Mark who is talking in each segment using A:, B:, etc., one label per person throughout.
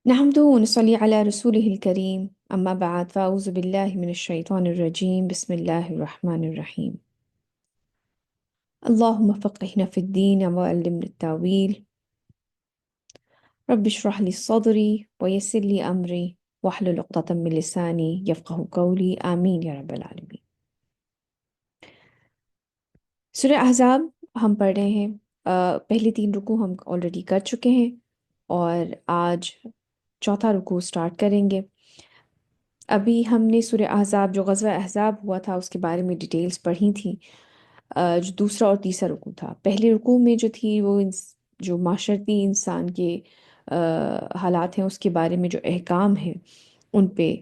A: نحمده ونصلي على رسوله الكريم أما بعد فأعوذ بالله من الشيطان الرجيم بسم الله الرحمن الرحيم اللهم فقهنا في الدين وعلمنا التأويل رب اشرح لي صدري ويسر لي أمري واحلل عقدة من لساني يفقه قولي آمين يا رب العالمين۔ سورہ احزاب ہم پڑھ رہے ہیں۔ پہلی تین رکوع ہم آلریڈی کر چکے ہیں اور آج چوتھا رکوع سٹارٹ کریں گے۔ ابھی ہم نے سورہ احزاب جو غزوہ احزاب ہوا تھا اس کے بارے میں ڈیٹیلز پڑھی تھیں، جو دوسرا اور تیسرا رکوع تھا۔ پہلے رکوع میں جو تھی وہ جو معاشرتی انسان کے حالات ہیں اس کے بارے میں جو احکام ہیں ان پہ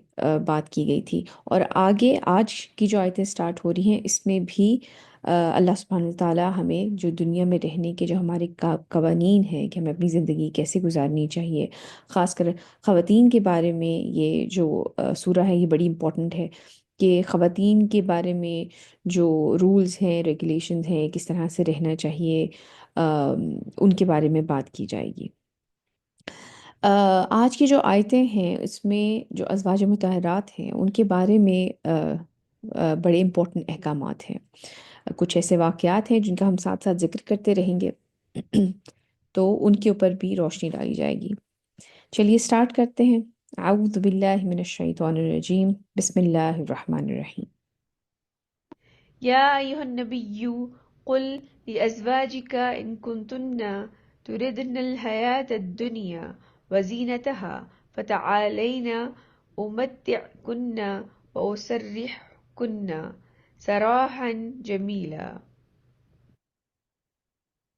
A: بات کی گئی تھی، اور آگے آج کی جو آیتیں سٹارٹ ہو رہی ہیں اس میں بھی اللہ سبحانہ وتعالیٰ ہمیں جو دنیا میں رہنے کے جو ہمارے قوانین ہیں کہ ہمیں اپنی زندگی کیسے گزارنی چاہیے، خاص کر خواتین کے بارے میں یہ جو سورہ ہے یہ بڑی امپورٹنٹ ہے کہ خواتین کے بارے میں جو رولز ہیں ریگولیشنز ہیں کس طرح سے رہنا چاہیے ان کے بارے میں بات کی جائے گی۔ آج کی جو آیتیں ہیں اس میں جو ازواج مطہرات ہیں ان کے بارے میں بڑے امپورٹنٹ احکامات ہیں۔ کچھ ایسے واقعات ہیں جن کا ہم ساتھ ساتھ ذکر کرتے رہیں گے تو ان کے اوپر بھی روشنی ڈالی جائے گی۔ چلیے سٹارٹ کرتے ہیں۔ اعوذ باللہ من الشیطان الرجیم، بسم اللہ الرحمن الرحیم۔
B: يا أيها النبي قل لأزواجك إن كنتن تردن الحياة الدنيا وزينتها فتعالين أمتعكن وأسرحكن سراحا جميلا۔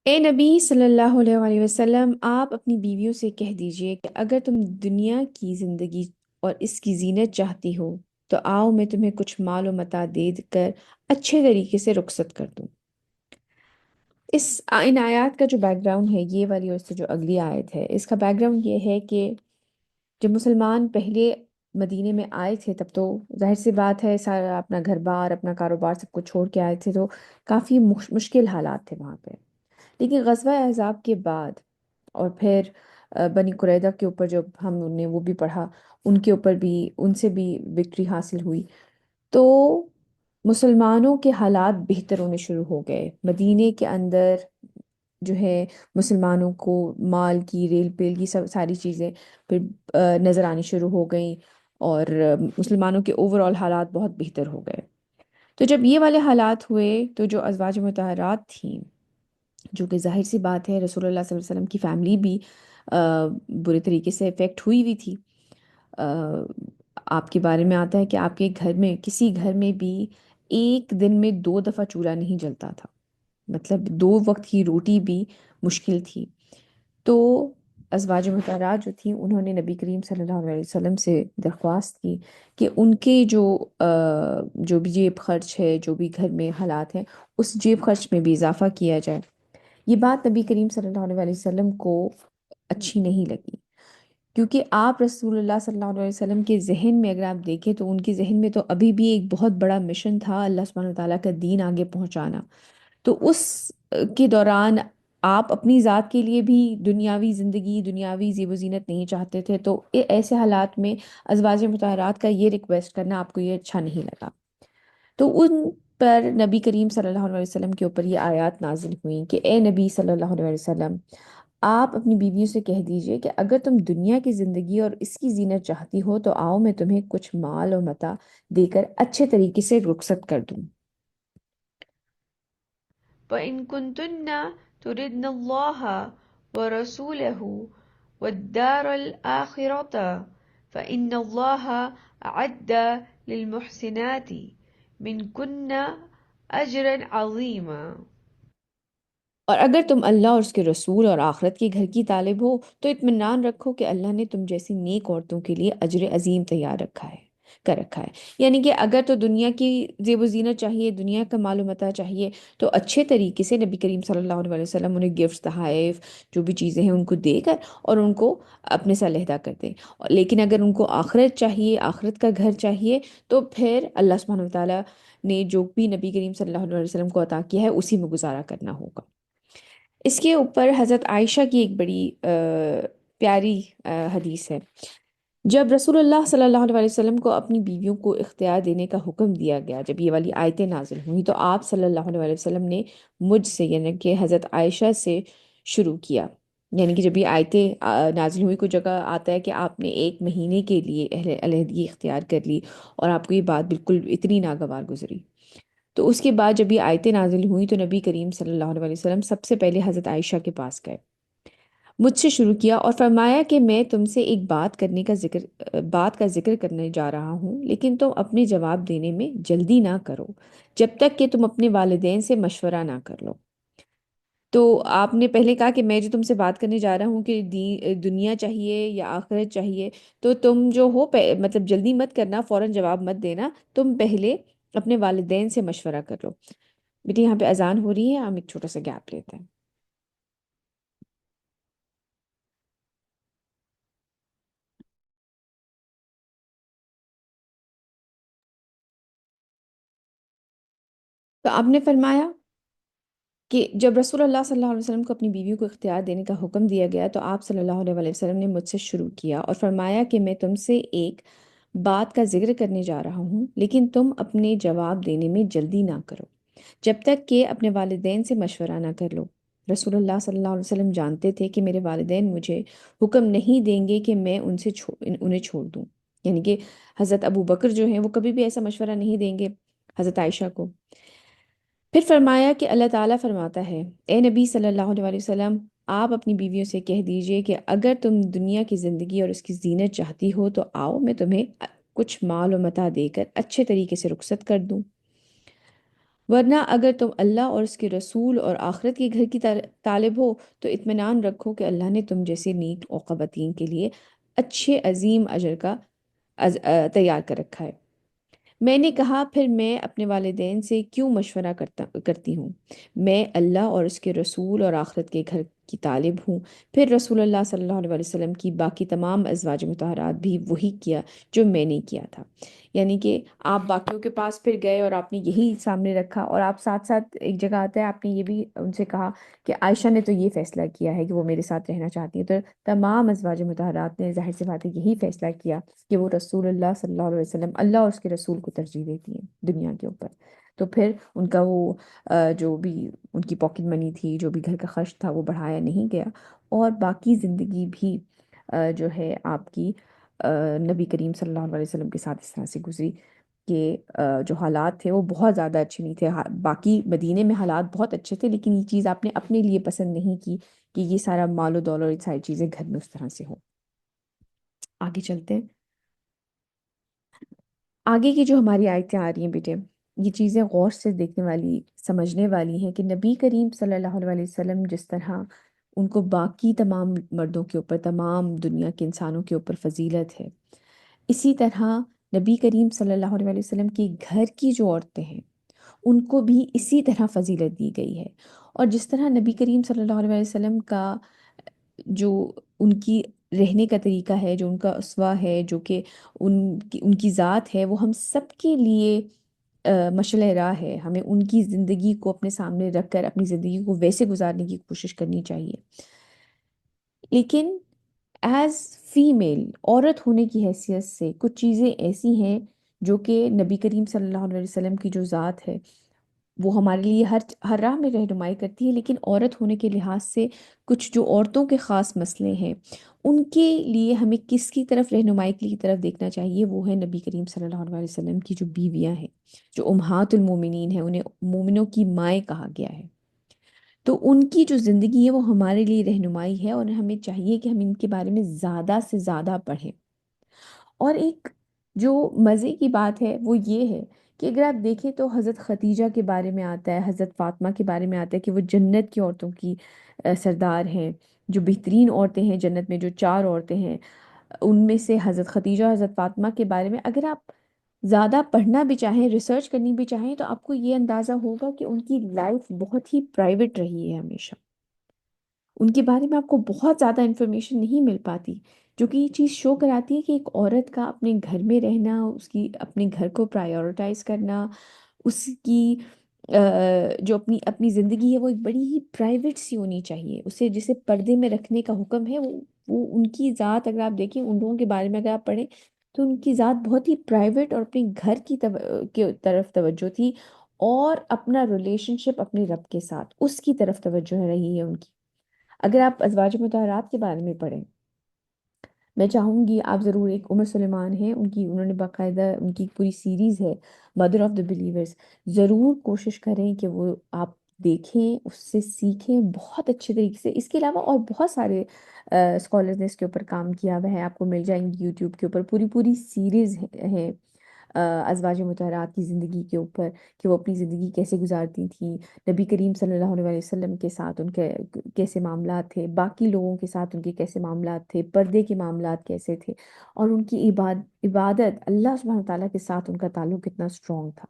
A: اے نبی صلی اللہ علیہ وآلہ وسلم، آپ اپنی بیویوں سے کہہ دیجئے کہ اگر تم دنیا کی زندگی اور اس کی زینت چاہتی ہو تو آؤ میں تمہیں کچھ مال و متاع دے کر اچھے طریقے سے رخصت کر دوں۔ ان آیات کا جو بیک گراؤنڈ ہے یہ والی اور اس سے جو اگلی آیت ہے اس کا بیک گراؤنڈ یہ ہے کہ جب مسلمان پہلے مدینے میں آئے تھے تب تو ظاہر سی بات ہے سارا اپنا گھر بار اپنا کاروبار سب کچھ چھوڑ کے آئے تھے، تو کافی مشکل حالات تھے وہاں پہ۔ لیکن غزوہ احزاب کے بعد اور پھر بنی قریظہ کے اوپر جو ہم نے وہ بھی پڑھا، ان کے اوپر بھی ان سے بھی وکٹری حاصل ہوئی، تو مسلمانوں کے حالات بہتر ہونے شروع ہو گئے۔ مدینے کے اندر جو ہے مسلمانوں کو مال کی ریل پیل کی سب ساری چیزیں پھر نظر آنی شروع ہو گئیں، اور مسلمانوں کے اوور آل حالات بہت بہتر ہو گئے۔ تو جب یہ والے حالات ہوئے تو جو ازواج مطہرات تھیں، جو کہ ظاہر سی بات ہے رسول اللہ صلی اللہ علیہ وسلم کی فیملی بھی برے طریقے سے افیکٹ ہوئی ہوئی تھی۔ آ، آپ کے بارے میں آتا ہے کہ آپ کے گھر میں کسی گھر میں بھی ایک دن میں 2 دفعہ چولہا نہیں جلتا تھا، مطلب 2 وقت کی روٹی بھی مشکل تھی۔ تو ازواج مطہرات جو تھیں انہوں نے نبی کریم صلی اللہ علیہ وسلم سے درخواست کی کہ ان کے جو بھی جیب خرچ ہے، جو بھی گھر میں حالات ہیں، اس جیب خرچ میں بھی اضافہ کیا جائے۔ یہ بات نبی کریم صلی اللہ علیہ وسلم کو اچھی نہیں لگی، کیونکہ آپ رسول اللہ صلی اللہ علیہ وسلم کے ذہن میں اگر آپ دیکھیں تو ان کے ذہن میں تو ابھی بھی ایک بہت بڑا مشن تھا اللہ سبحانہ وتعالیٰ کا دین آگے پہنچانا۔ تو اس کے دوران آپ اپنی ذات کے لیے بھی دنیاوی زندگی دنیاوی زیب و زینت نہیں چاہتے تھے، تو ایسے حالات میں ازواج مطہرات کا یہ ریکویسٹ کرنا آپ کو یہ اچھا نہیں لگا۔ تو ان پر نبی کریم صلی اللہ علیہ وسلم کے اوپر یہ آیات نازل ہوئیں کہ اے نبی صلی اللہ علیہ وسلم، آپ اپنی بیویوں سے کہہ دیجئے کہ اگر تم دنیا کی زندگی اور اس کی زینت چاہتی ہو تو آؤ میں تمہیں کچھ مال اور متاع دے کر اچھے طریقے سے رخصت کر دوں۔
B: وإن كنتن تردن الله ورسوله والدار الآخرة فإن الله أعد للمحسنات منكن أجرا عظيما۔
A: اور اگر تم اللہ اور اس کے رسول اور آخرت کے گھر کی طالب ہو تو اطمینان رکھو کہ اللہ نے تم جیسی نیک عورتوں کے لیے اجر عظیم تیار کر رکھا ہے۔ یعنی کہ اگر تو دنیا کی زیب و زینت چاہیے، دنیا کا مال و متاع چاہیے، تو اچھے طریقے سے نبی کریم صلی اللہ علیہ وسلم انہیں گفٹس، تحائف، جو بھی چیزیں ہیں ان کو دے کر اور ان کو اپنے سے علیحدہ کر دیں۔ لیکن اگر ان کو آخرت چاہیے، آخرت کا گھر چاہیے، تو پھر اللہ سبحانہ وتعالیٰ نے جو بھی نبی کریم صلی اللہ علیہ وسلم کو عطا کیا ہے اسی میں گزارا کرنا ہوگا۔ اس کے اوپر حضرت عائشہ کی ایک بڑی پیاری حدیث ہے۔ جب رسول اللہ صلی اللہ علیہ وسلم کو اپنی بیویوں کو اختیار دینے کا حکم دیا گیا، جب یہ والی آیتیں نازل ہوئیں، تو آپ صلی اللہ علیہ وسلم نے مجھ سے، یعنی کہ حضرت عائشہ سے شروع کیا۔ یعنی کہ جب یہ آیتیں نازل ہوئی، کچھ جگہ آتا ہے کہ آپ نے 1 مہینے کے لیے اہل علیحدگی اختیار کر لی، اور آپ کو یہ بات بالکل اتنی ناگوار گزری۔ تو اس کے بعد جب یہ آیتیں نازل ہوئیں تو نبی کریم صلی اللہ علیہ وسلم سب سے پہلے حضرت عائشہ کے پاس گئے، مجھ سے شروع کیا اور فرمایا کہ میں تم سے ایک بات کا ذکر کرنے جا رہا ہوں، لیکن تم اپنے جواب دینے میں جلدی نہ کرو جب تک کہ تم اپنے والدین سے مشورہ نہ کر لو۔ تو آپ نے پہلے کہا کہ میں جو تم سے بات کرنے جا رہا ہوں کہ دنیا چاہیے یا آخرت چاہیے، تو تم جو ہو مطلب جلدی مت کرنا، فوراً جواب مت دینا، تم پہلے اپنے والدین سے مشورہ کر لو۔ بیٹی یہاں پہ اذان ہو رہی ہے، ہم ایک چھوٹا سا گیپ لیتے ہیں۔ تو آپ نے فرمایا کہ جب رسول اللہ صلی اللہ علیہ وسلم کو اپنی بیویوں کو اختیار دینے کا حکم دیا گیا تو آپ صلی اللہ علیہ وسلم نے مجھ سے شروع کیا اور فرمایا کہ میں تم سے ایک بات کا ذکر کرنے جا رہا ہوں، لیکن تم اپنے جواب دینے میں جلدی نہ کرو جب تک کہ اپنے والدین سے مشورہ نہ کر لو۔ رسول اللہ صلی اللہ علیہ وسلم جانتے تھے کہ میرے والدین مجھے حکم نہیں دیں گے کہ میں انہیں چھوڑ دوں، یعنی کہ حضرت ابو بکر جو ہیں وہ کبھی بھی ایسا مشورہ نہیں دیں گے حضرت عائشہ کو۔ پھر فرمایا کہ اللہ تعالیٰ فرماتا ہے، اے نبی صلی اللہ علیہ وسلم، آپ اپنی بیویوں سے کہہ دیجئے کہ اگر تم دنیا کی زندگی اور اس کی زینت چاہتی ہو تو آؤ، میں تمہیں کچھ مال و متاع دے کر اچھے طریقے سے رخصت کر دوں، ورنہ اگر تم اللہ اور اس کے رسول اور آخرت کے گھر کی طالب ہو تو اطمینان رکھو کہ اللہ نے تم جیسے نیک و خواتین کے لیے اچھے عظیم اجر کا تیار کر رکھا ہے۔ میں نے کہا، پھر میں اپنے والدین سے کیوں مشورہ کرتی ہوں؟ میں اللہ اور اس کے رسول اور آخرت کے گھر کی طالب ہوں۔ پھر رسول اللہ صلی اللہ علیہ وسلم کی باقی تمام ازواج مطہرات بھی وہی کیا جو میں نے کیا تھا، یعنی کہ آپ باقیوں کے پاس پھر گئے اور آپ نے یہی سامنے رکھا، اور آپ ساتھ ساتھ ایک جگہ آتا ہے آپ نے یہ بھی ان سے کہا کہ عائشہ نے تو یہ فیصلہ کیا ہے کہ وہ میرے ساتھ رہنا چاہتی ہے، تو تمام ازواج مطہرات نے ظاہر سی بات ہے یہی فیصلہ کیا کہ وہ رسول اللہ صلی اللہ علیہ وسلم، اللہ اور اس کے رسول کو ترجیح دیتی ہیں دنیا کے اوپر۔ تو پھر ان کا وہ جو بھی ان کی پاکٹ منی تھی، جو بھی گھر کا خرچ تھا، وہ بڑھایا نہیں گیا، اور باقی زندگی بھی جو ہے آپ کی نبی کریم صلی اللہ علیہ وسلم کے ساتھ اس طرح سے گزری کہ جو حالات تھے وہ بہت زیادہ اچھے نہیں تھے۔ باقی مدینے میں حالات بہت اچھے تھے، لیکن یہ چیز آپ نے اپنے لیے پسند نہیں کی کہ یہ سارا مال و دولت اور یہ ساری چیزیں گھر میں اس طرح سے ہو۔ آگے چلتے ہیں۔ آگے کی جو ہماری آیتیں آ رہی ہیں بیٹے، یہ چیزیں غور سے دیکھنے والی، سمجھنے والی ہیں کہ نبی کریم صلی اللہ علیہ وسلم جس طرح ان کو باقی تمام مردوں کے اوپر، تمام دنیا کے انسانوں کے اوپر فضیلت ہے، اسی طرح نبی کریم صلی اللہ علیہ وسلم کی گھر کی جو عورتیں ہیں ان کو بھی اسی طرح فضیلت دی گئی ہے۔ اور جس طرح نبی کریم صلی اللہ علیہ وسلم کا جو ان کی رہنے کا طریقہ ہے، جو ان کا اسوہ ہے، جو کہ ان کی ذات ہے، وہ ہم سب کے لیے مشعل راہ ہے۔ ہمیں ان کی زندگی کو اپنے سامنے رکھ کر اپنی زندگی کو ویسے گزارنے کی کوشش کرنی چاہیے۔ لیکن ایز فیمیل، عورت ہونے کی حیثیت سے کچھ چیزیں ایسی ہیں جو کہ نبی کریم صلی اللہ علیہ وسلم کی جو ذات ہے وہ ہمارے لیے ہر راہ میں رہنمائی کرتی ہے، لیکن عورت ہونے کے لحاظ سے کچھ جو عورتوں کے خاص مسئلے ہیں ان کے لیے ہمیں کس کی طرف رہنمائی کی طرف دیکھنا چاہیے، وہ ہے نبی کریم صلی اللہ علیہ وسلم کی جو بیویاں ہیں، جو امہات المومنین ہیں، انہیں مومنوں کی مائیں کہا گیا ہے۔ تو ان کی جو زندگی ہے وہ ہمارے لیے رہنمائی ہے، اور ہمیں چاہیے کہ ہم ان کے بارے میں زیادہ سے زیادہ پڑھیں۔ اور ایک جو مزے کی بات ہے وہ یہ ہے کہ اگر آپ دیکھیں تو حضرت خدیجہ کے بارے میں آتا ہے، حضرت فاطمہ کے بارے میں آتا ہے کہ وہ جنت کی عورتوں کی سردار ہیں، جو بہترین عورتیں ہیں جنت میں، جو 4 عورتیں ہیں ان میں سے حضرت خدیجہ اور حضرت فاطمہ کے بارے میں اگر آپ زیادہ پڑھنا بھی چاہیں، ریسرچ کرنی بھی چاہیں، تو آپ کو یہ اندازہ ہوگا کہ ان کی لائف بہت ہی پرائیویٹ رہی ہے ہمیشہ۔ ان کے بارے میں آپ کو بہت زیادہ انفارمیشن نہیں مل پاتی، جو کہ یہ چیز شو کراتی ہے کہ ایک عورت کا اپنے گھر میں رہنا، اس کی اپنے گھر کو پرائیورٹائز کرنا، اس کی جو اپنی اپنی زندگی ہے وہ ایک بڑی ہی پرائیویٹ سی ہونی چاہیے۔ اسے جسے پردے میں رکھنے کا حکم ہے، وہ ان کی ذات اگر آپ دیکھیں، ان لوگوں کے بارے میں اگر آپ پڑھیں تو ان کی ذات بہت ہی پرائیویٹ اور اپنے گھر کی طرف توجہ تھی، اور اپنا ریلیشن شپ اپنے رب کے ساتھ اس کی طرف توجہ رہی ہے ان کی۔ اگر آپ ازواج مطہرات کے بارے میں پڑھیں، میں چاہوں گی آپ ضرور، ایک عمر سلیمان ہے ان کی، انہوں نے باقاعدہ ان کی پوری سیریز ہے مدر آف دا بلیورز، ضرور کوشش کریں کہ وہ آپ دیکھیں، اس سے سیکھیں بہت اچھے طریقے سے۔ اس کے علاوہ اور بہت سارے اسکالرز نے اس کے اوپر کام کیا ہوا ہے، آپ کو مل جائیں گی یوٹیوب کے اوپر پوری پوری سیریز ہیں ازواج مطہرات کی زندگی کے اوپر، کہ وہ اپنی زندگی کیسے گزارتی تھیں، نبی کریم صلی اللہ علیہ وسلم کے ساتھ ان کے کیسے معاملات تھے، باقی لوگوں کے ساتھ ان کے کیسے معاملات تھے، پردے کے معاملات کیسے تھے، اور ان کی عبادت اللہ سبحانہ تعالیٰ کے ساتھ ان کا تعلق کتنا اسٹرانگ تھا۔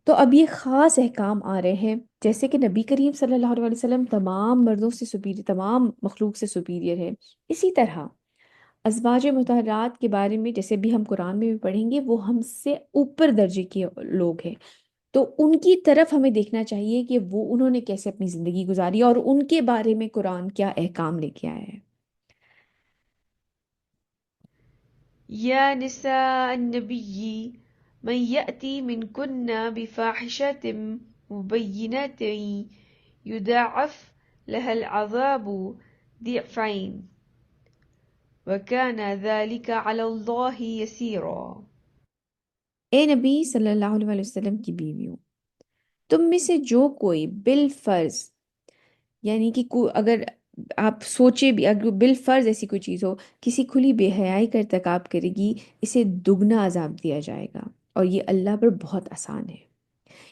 A: تو اب یہ خاص احکام آ رہے ہیں، جیسے کہ نبی کریم صلی اللہ علیہ وسلم تمام مردوں سے سپیریئر، تمام مخلوق سے سپیریئر ہے، اسی طرح ازواج مطہرات کے بارے میں جیسے بھی ہم قرآن میں بھی پڑھیں گے، وہ ہم سے اوپر درجے کے لوگ ہیں، تو ان کی طرف ہمیں دیکھنا چاہیے کہ وہ انہوں نے کیسے اپنی زندگی گزاری اور ان کے بارے میں قرآن کیا احکام لے کے آیا ہے۔
B: يا نساء النبي من يأتي منكن بفاحشة مبينة يضاعف لها العذاب ضعفين وكان ذلك على الله يسيرا۔
A: اے نبی صلی اللہ علیہ وسلم کی بیویوں، تم میں سے جو کوئی بالفرض، یعنی کہ اگر آپ سوچے بھی، اگر بالفرض ایسی کوئی چیز ہو، کسی کھلی بے حیائی کا ارتکاب کرے گی، اسے دگنا عذاب دیا جائے گا، اور یہ اللہ پر بہت آسان ہے۔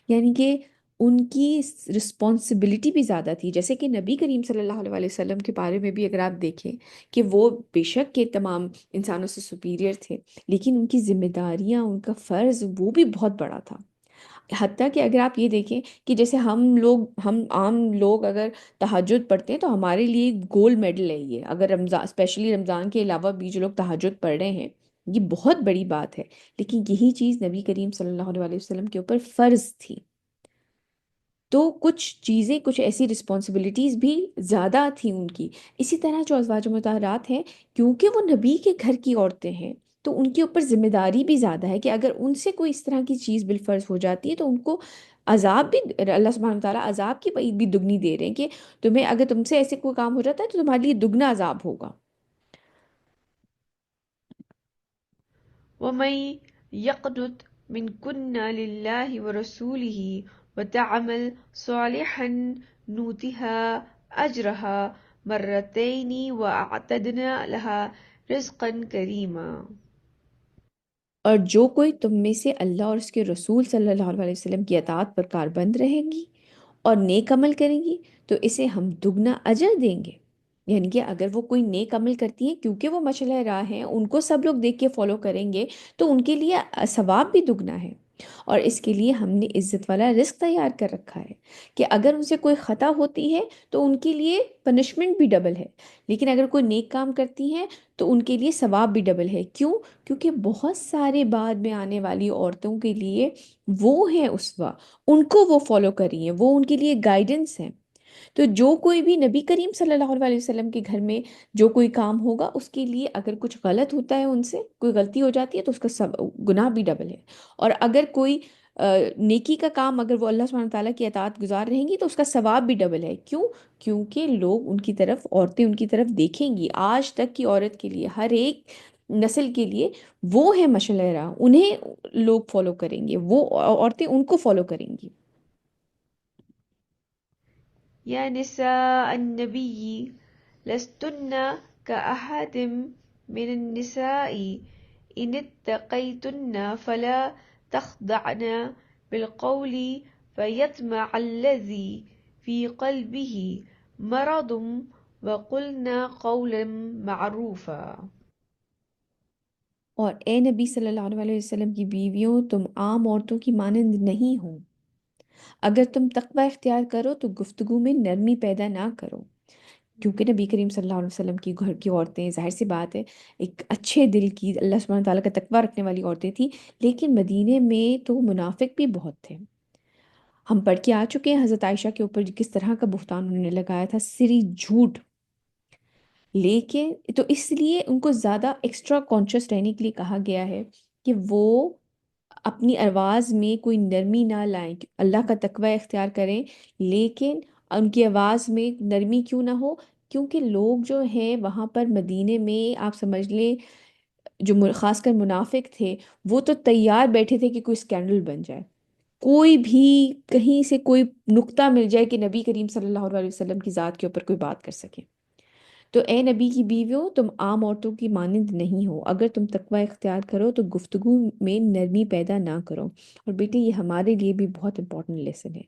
A: یعنی کہ ان کی رسپانسبلٹی بھی زیادہ تھی، جیسے کہ نبی کریم صلی اللہ علیہ وسلم کے بارے میں بھی اگر آپ دیکھیں کہ وہ بے شک کے تمام انسانوں سے سپیریئر تھے، لیکن ان کی ذمہ داریاں، ان کا فرض وہ بھی بہت بڑا تھا۔ حتیٰ کہ اگر آپ یہ دیکھیں کہ جیسے ہم عام لوگ اگر تہجد پڑھتے ہیں تو ہمارے لیے گولڈ میڈل ہے یہ، اگر رمضان، اسپیشلی رمضان کے علاوہ بھی جو لوگ تہجد پڑھ رہے ہیں، یہ بہت بڑی بات ہے، لیکن یہی چیز نبی کریم صلی اللہ علیہ وسلم کے اوپر فرض تھی۔ تو کچھ چیزیں، کچھ ایسی رسپانسبلٹیز بھی زیادہ تھیں ان کی۔ اسی طرح جو ازواج مطہرات ہیں، کیونکہ وہ نبی کے گھر کی عورتیں ہیں، تو ان کے اوپر ذمہ داری بھی زیادہ ہے کہ اگر ان سے کوئی اس طرح کی چیز بالفرض ہو جاتی ہے تو ان کو عذاب بھی، اللہ سبحانہ تعالیٰ عذاب کی وعید بھی دگنی دے رہے ہیں کہ تمہیں، اگر تم سے ایسے کوئی کام ہو جاتا ہے تو تمہارے لیے دگنا عذاب ہوگا۔
B: ومن يقنت منكن لله ورسوله وتعمل صالحا نؤتها أجرها مرتين وأعتدنا لها رزقا كريما۔
A: اور جو کوئی تم میں سے اللہ اور اس کے رسول صلی اللہ علیہ وسلم کی اطاعت پر کاربند رہے گی اور نیک عمل کریں گی تو اسے ہم دگنا اجر دیں گے۔ یعنی کہ اگر وہ کوئی نیک عمل کرتی ہیں، کیونکہ وہ مشعل راہ ہیں، ان کو سب لوگ دیکھ کے فالو کریں گے، تو ان کے لیے ثواب بھی دگنا ہے، اور اس کے لیے ہم نے عزت والا رزق تیار کر رکھا ہے کہ اگر ان سے کوئی خطا ہوتی ہے تو ان کے لیے پنشمنٹ بھی ڈبل ہے، لیکن اگر کوئی نیک کام کرتی ہیں تو ان کے لیے ثواب بھی ڈبل ہے۔ کیوں؟ کیونکہ بہت سارے بعد میں آنے والی عورتوں کے لیے وہ ہیں اسوہ، ان کو وہ فالو کری ہیں، وہ ان کے لیے گائیڈنس ہیں۔ تو جو کوئی بھی نبی کریم صلی اللہ علیہ وسلم کے گھر میں جو کوئی کام ہوگا، اس کے لیے اگر کچھ غلط ہوتا ہے، ان سے کوئی غلطی ہو جاتی ہے تو اس کا گناہ بھی ڈبل ہے، اور اگر کوئی نیکی کا کام، اگر وہ اللہ سبحانہ تعالیٰ کی اطاعت گزار رہیں گی تو اس کا ثواب بھی ڈبل ہے۔ کیوں؟ کیونکہ لوگ ان کی طرف، عورتیں ان کی طرف دیکھیں گی، آج تک کی عورت کے لیے، ہر ایک نسل کے لیے وہ ہے مشعل راہ، انہیں لوگ فالو کریں گے، وہ عورتیں ان کو فالو کریں گی۔
B: يا نساء النبي لستن كأحد من النساء إن اتقيتن فلا تخضعن بالقول فيطمع الذي في قلبه مرض وقلن قولا معروفا۔
A: اور اے نبی صلی اللہ علیہ وسلم کی بیویوں، تم عام عورتوں کی مانند نہیں ہو، اگر تم تقوی اختیار کرو تو گفتگو میں نرمی پیدا نہ کرو، کیونکہ نبی کریم صلی اللہ علیہ وسلم کی گھر کی عورتیں، ظاہر سی بات ہے، ایک اچھے دل کی، اللہ سبحانہ تعالیٰ کا تقوی رکھنے والی عورتیں تھیں، لیکن مدینے میں تو منافق بھی بہت تھے۔ ہم پڑھ کے آ چکے ہیں حضرت عائشہ کے اوپر کس طرح کا بہتان انہوں نے لگایا تھا، سری جھوٹ، لیکن تو اس لیے ان کو زیادہ ایکسٹرا کانشیس رہنے کے لیے کہا گیا ہے کہ وہ اپنی آواز میں کوئی نرمی نہ لائیں، اللہ کا تقوی اختیار کریں، لیکن ان کی آواز میں نرمی کیوں نہ ہو؟ کیونکہ لوگ جو ہیں وہاں پر مدینے میں، آپ سمجھ لیں، جو خاص کر منافق تھے، وہ تو تیار بیٹھے تھے کہ کوئی اسکینڈل بن جائے، کوئی بھی کہیں سے کوئی نقطہ مل جائے کہ نبی کریم صلی اللہ علیہ وسلم کی ذات کے اوپر کوئی بات کر سکے۔ تو اے نبی کی بیویوں، تم عام عورتوں کی مانند نہیں ہو، اگر تم تقوی اختیار کرو تو گفتگو میں نرمی پیدا نہ کرو۔ اور بیٹے یہ ہمارے لیے بھی بہت امپورٹنٹ لیسن ہے،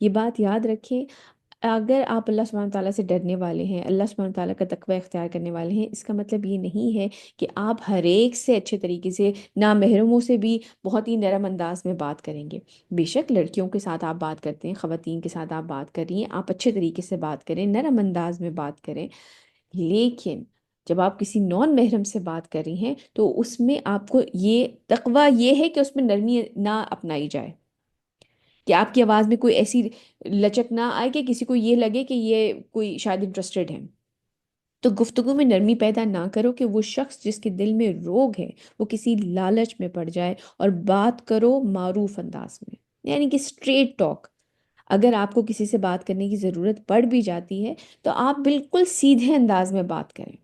A: یہ بات یاد رکھیں۔ اگر آپ اللہ سبحانہ تعالیٰ سے ڈرنے والے ہیں، اللہ سبحانہ تعالیٰ کا تقوی اختیار کرنے والے ہیں، اس کا مطلب یہ نہیں ہے کہ آپ ہر ایک سے اچھے طریقے سے، نامحرموں سے بھی بہت ہی نرم انداز میں بات کریں گے۔ بے شک لڑکیوں کے ساتھ آپ بات کرتے ہیں، خواتین کے ساتھ آپ بات کر رہی ہیں، آپ اچھے طریقے سے بات کریں، نرم انداز میں بات کریں، لیکن جب آپ کسی نان محرم سے بات کر رہی ہیں تو اس میں آپ کو یہ تقوی یہ ہے کہ اس میں نرمی نہ اپنائی جائے، کہ آپ کی آواز میں کوئی ایسی لچک نہ آئے کہ کسی کو یہ لگے کہ یہ کوئی شاید انٹرسٹڈ ہے۔ تو گفتگو میں نرمی پیدا نہ کرو کہ وہ شخص جس کے دل میں روگ ہے وہ کسی لالچ میں پڑ جائے، اور بات کرو معروف انداز میں، یعنی کہ اسٹریٹ ٹاک۔ اگر آپ کو کسی سے بات کرنے کی ضرورت پڑ بھی جاتی ہے تو آپ بالکل سیدھے انداز میں بات کریں۔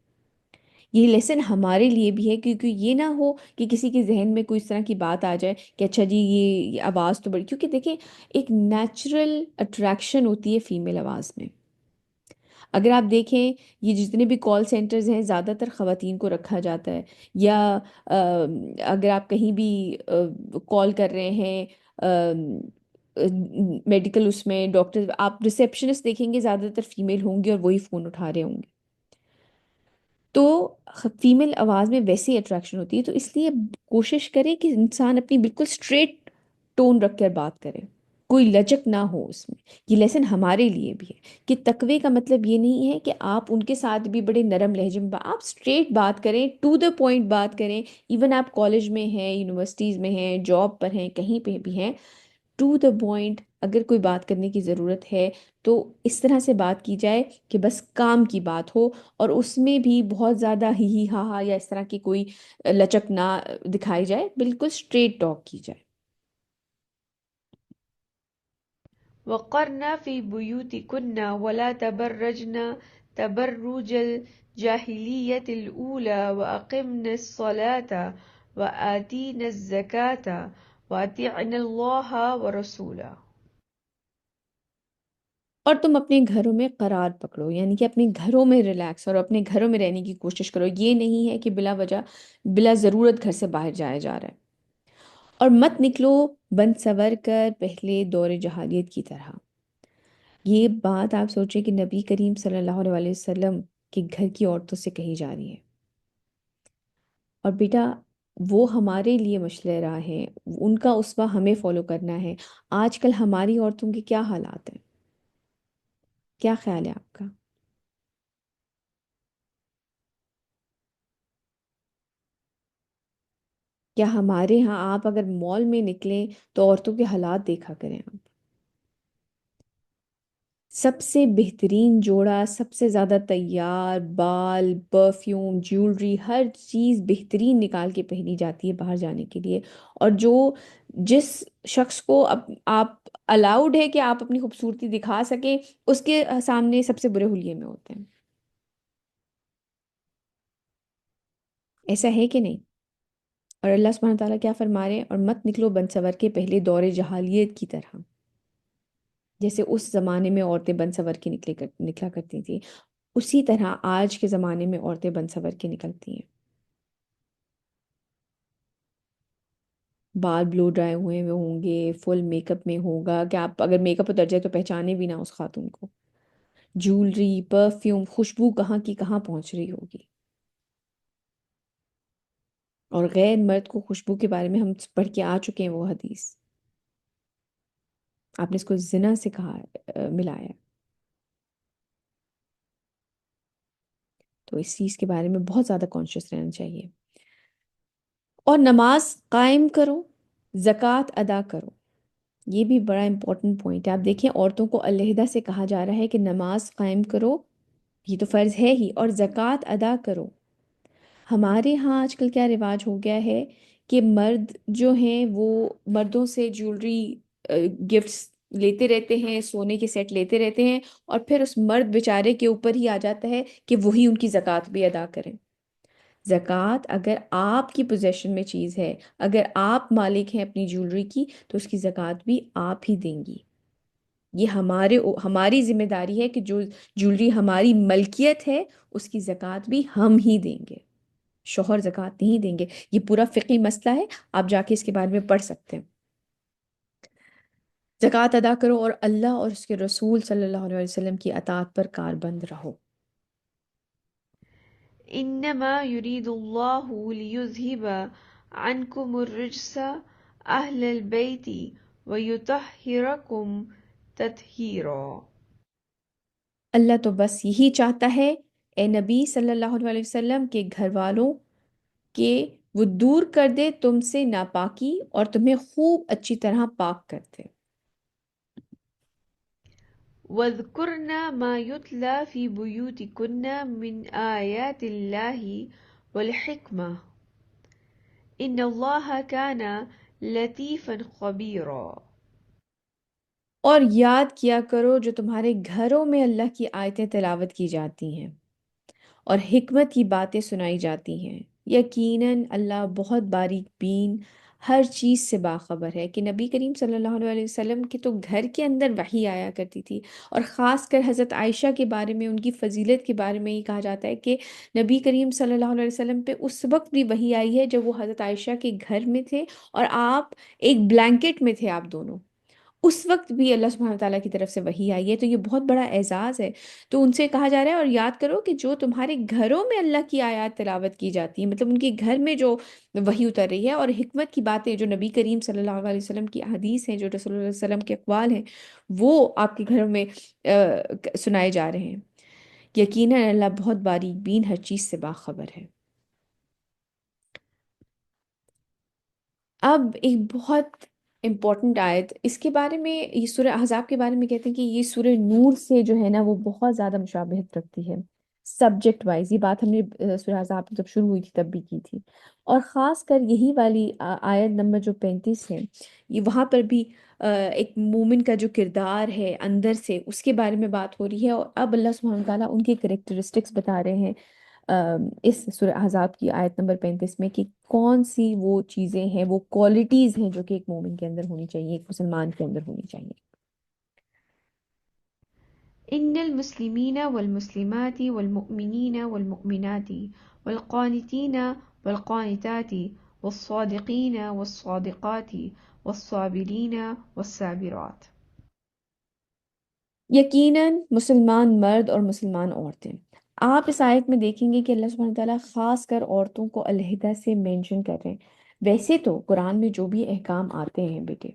A: یہ لیسن ہمارے لیے بھی ہے، کیونکہ یہ نہ ہو کہ کسی کے ذہن میں کوئی اس طرح کی بات آ جائے کہ اچھا جی یہ آواز تو بڑی، کیونکہ دیکھیں ایک نیچرل اٹریکشن ہوتی ہے فیمیل آواز میں۔ اگر آپ دیکھیں یہ جتنے بھی کال سینٹرز ہیں زیادہ تر خواتین کو رکھا جاتا ہے، یا اگر آپ کہیں بھی کال کر رہے ہیں میڈیکل، اس میں ڈاکٹر، آپ ریسیپشنسٹ دیکھیں گے زیادہ تر فیمیل ہوں گے اور وہی فون اٹھا رہے ہوں گے۔ تو فیمیل آواز میں ویسی اٹریکشن ہوتی ہے، تو اس لیے کوشش کرے کہ انسان اپنی بالکل اسٹریٹ ٹون رکھ کر بات کرے، کوئی لچک نہ ہو اس میں۔ یہ لیسن ہمارے لیے بھی ہے کہ تقوی کا مطلب یہ نہیں ہے کہ آپ ان کے ساتھ بھی بڑے نرم لہجے میں آپ اسٹریٹ بات کریں، ٹو دا پوائنٹ بات کریں۔ ایون آپ کالج میں ہیں، یونیورسٹیز میں ہیں، جاب پر ہیں، کہیں پہ بھی ہیں، ٹو دا پوائنٹ اگر کوئی بات کرنے کی ضرورت ہے تو اس طرح سے بات کی جائے کہ بس کام کی بات ہو، اور اس میں بھی بہت زیادہ ہی ہا ہا یا اس طرح کی کوئی لچک نہ دکھائی جائے، بالکل اسٹریٹ ٹاک کی جائے۔
B: وقرن في بيوتكن ولا تبرجن تبرج الجاهلية الأولى وأقمن الصلاة وآتين الزكاة وأطيعن الله ورسوله۔
A: اور تم اپنے گھروں میں قرار پکڑو، یعنی کہ اپنے گھروں میں ریلیکس اور اپنے گھروں میں رہنے کی کوشش کرو، یہ نہیں ہے کہ بلا وجہ بلا ضرورت گھر سے باہر جایا جا رہا ہے۔ اور مت نکلو بن سور کر پہلے دور جہالیت کی طرح۔ یہ بات آپ سوچیں کہ نبی کریم صلی اللہ علیہ وسلم کے گھر کی عورتوں سے کہی جا رہی ہے، اور بیٹا وہ ہمارے لیے مشعل راہ ہے، ان کا اسوہ ہمیں فالو کرنا ہے۔ آج کل ہماری عورتوں کے کیا حالات ہیں؟ کیا خیال ہے آپ کا؟ کیا ہمارے ہاں آپ اگر مال میں نکلیں تو عورتوں کے حالات دیکھا کریں آپ؟ سب سے بہترین جوڑا، سب سے زیادہ تیار، بال، پرفیوم، جیولری، ہر چیز بہترین نکال کے پہنی جاتی ہے باہر جانے کے لیے۔ اور جس شخص کو آپ الاؤڈ ہے کہ آپ اپنی خوبصورتی دکھا سکیں، اس کے سامنے سب سے برے حلیے میں ہوتے ہیں۔ ایسا ہے کہ نہیں؟ اور اللہ سبحانہ تعالیٰ کیا فرما رہے ہیں؟ اور مت نکلو بن سور کے پہلے دور جہالیت کی طرح، جیسے اس زمانے میں عورتیں بن سور کے نکلا کرتی تھیں، اسی طرح آج کے زمانے میں عورتیں بن سور کے نکلتی ہیں۔ بال بلو ڈرائی ہوئے ہوئے ہوں گے، فل میک اپ میں ہوگا کہ آپ اگر میک اپ اتر جائے تو پہچانے بھی نہ اس خاتون کو، جولری، پرفیوم، خوشبو کہاں کی کہاں پہنچ رہی ہوگی۔ اور غیر مرد کو خوشبو کے بارے میں ہم پڑھ کے آ چکے ہیں وہ حدیث، آپ نے اس کو زنا سے کہا ملایا، تو اس چیز کے بارے میں بہت زیادہ کانشیس رہنا چاہیے۔ اور نماز قائم کرو، زکوٰۃ ادا کرو، یہ بھی بڑا امپورٹنٹ پوائنٹ ہے۔ آپ دیکھیں عورتوں کو علیحدہ سے کہا جا رہا ہے کہ نماز قائم کرو یہ تو فرض ہے ہی، اور زکوٰۃ ادا کرو۔ ہمارے ہاں آج کل کیا رواج ہو گیا ہے کہ مرد جو ہیں وہ مردوں سے جیولری گفٹس لیتے رہتے ہیں، سونے کے سیٹ لیتے رہتے ہیں، اور پھر اس مرد بیچارے کے اوپر ہی آ جاتا ہے کہ وہی ان کی زکوٰۃ بھی ادا کریں۔ زکوٰۃ اگر آپ کی پوزیشن میں چیز ہے، اگر آپ مالک ہیں اپنی جیولری کی، تو اس کی زکوٰۃ بھی آپ ہی دیں گی۔ یہ ہماری ذمہ داری ہے کہ جو جیولری ہماری ملکیت ہے اس کی زکوٰۃ بھی ہم ہی دیں گے، شوہر زکوٰۃ نہیں دیں گے۔ یہ پورا فقہی مسئلہ ہے، آپ جا کے اس کے بارے میں پڑھ سکتے ہیں۔ زکوٰۃ ادا کرو اور اللہ اور اس کے رسول صلی اللہ علیہ وسلم کی اطاعت پر کاربند رہو۔
B: إنما يريد الله ليذهب عنكم الرجس أهل البيت ويطهركم تطهيرا۔
A: اللہ تو بس یہی چاہتا ہے اے نبی صلی اللہ علیہ وسلم کے گھر والوں، کہ وہ دور کر دے تم سے ناپاکی اور تمہیں خوب اچھی طرح پاک کر دے۔
B: واذكرن ما يتلى في بيوتكن من آيات الله والحكمة إن الله كان لطيفا خبيرا۔
A: اور یاد کیا کرو جو تمہارے گھروں میں اللہ کی آیتیں تلاوت کی جاتی ہیں اور حکمت کی باتیں سنائی جاتی ہیں، یقیناً اللہ بہت باریک بین ہر چیز سے باخبر ہے۔ کہ نبی کریم صلی اللہ علیہ وسلم کے تو گھر کے اندر وحی آیا کرتی تھی، اور خاص کر حضرت عائشہ کے بارے میں، ان کی فضیلت کے بارے میں یہ کہا جاتا ہے کہ نبی کریم صلی اللہ علیہ وسلم پہ اس وقت بھی وحی آئی ہے جب وہ حضرت عائشہ کے گھر میں تھے، اور آپ ایک بلینکٹ میں تھے آپ دونوں، اس وقت بھی اللہ سبحانہ تعالیٰ کی طرف سے وحی آئی ہے۔ تو یہ بہت بڑا اعزاز ہے۔ تو ان سے کہا جا رہا ہے اور یاد کرو کہ جو تمہارے گھروں میں اللہ کی آیات تلاوت کی جاتی ہیں، مطلب ان کے گھر میں جو وحی اتر رہی ہے اور حکمت کی باتیں جو نبی کریم صلی اللہ علیہ وسلم کی احادیث ہیں، جو رسول اللہ علیہ وسلم کے اقوال ہیں، وہ آپ کے گھروں میں سنائے جا رہے ہیں، یقیناً اللہ بہت باریک بین ہر چیز سے باخبر ہے۔ اب ایک بہت امپورٹنٹ آیت اس کے بارے میں، یہ سورہ احزاب کے بارے میں کہتے ہیں کہ یہ سورہ نور سے جو ہے نا وہ بہت زیادہ مشابہت رکھتی ہے سبجیکٹ وائز۔ یہ بات ہم نے سورہ احزاب جب شروع ہوئی تھی تب بھی کی تھی، اور خاص کر یہی والی آیت نمبر جو 35 ہے، یہ وہاں پر بھی ایک مومن کا جو کردار ہے اندر سے، اس کے بارے میں بات ہو رہی ہے، اور اب اللہ سبحانہ وتعالیٰ ان کے کریکٹرسٹکس بتا رہے ہیں اس سورہ احزاب کی آیت نمبر 35 میں، کہ کون سی وہ چیزیں ہیں، وہ کوالٹیز ہیں جو کہ ایک مومن کے اندر ہونی چاہیے، ایک مسلمان کے اندر ہونی چاہیے۔
B: إن المسلمين والمسلمات والمؤمنين والمؤمنات والقانتين والقانتات والصادقين والصادقات والصابرين والصابرات۔
A: یقیناً مسلمان مرد اور مسلمان عورتیں، آپ اس آیت میں دیکھیں گے کہ اللہ سبحانہ تعالیٰ خاص کر عورتوں کو علیحدہ سے مینشن کر رہے ہیں۔ ویسے تو قرآن میں جو بھی احکام آتے ہیں بیٹے،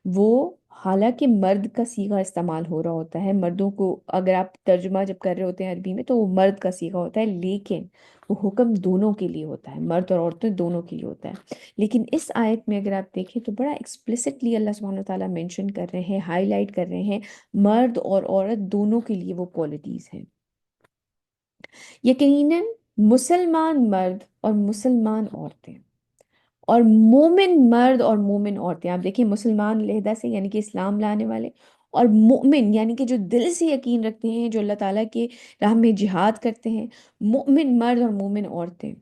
A: وہ حالانکہ مرد کا صیغہ استعمال ہو رہا ہوتا ہے، مردوں کو اگر آپ ترجمہ جب کر رہے ہوتے ہیں عربی میں تو وہ مرد کا صیغہ ہوتا ہے، لیکن وہ حکم دونوں کے لیے ہوتا ہے، مرد اور عورتیں دونوں کے لیے ہوتا ہے۔ لیکن اس آیت میں اگر آپ دیکھیں تو بڑا ایکسپلیسٹلی اللہ سبحانہ تعالیٰ مینشن کر رہے ہیں، ہائی لائٹ کر رہے ہیں، مرد اور عورت دونوں کے لیے وہ کوالٹیز ہیں۔ یقیناً مسلمان مرد اور مسلمان عورتیں، اور مومن مرد اور مومن عورتیں، آپ دیکھیں مسلمان علیحدہ سے یعنی کہ اسلام لانے والے، اور مومن یعنی کہ جو دل سے یقین رکھتے ہیں، جو اللہ تعالیٰ کے راہ میں جہاد کرتے ہیں، مومن مرد اور مومن عورتیں،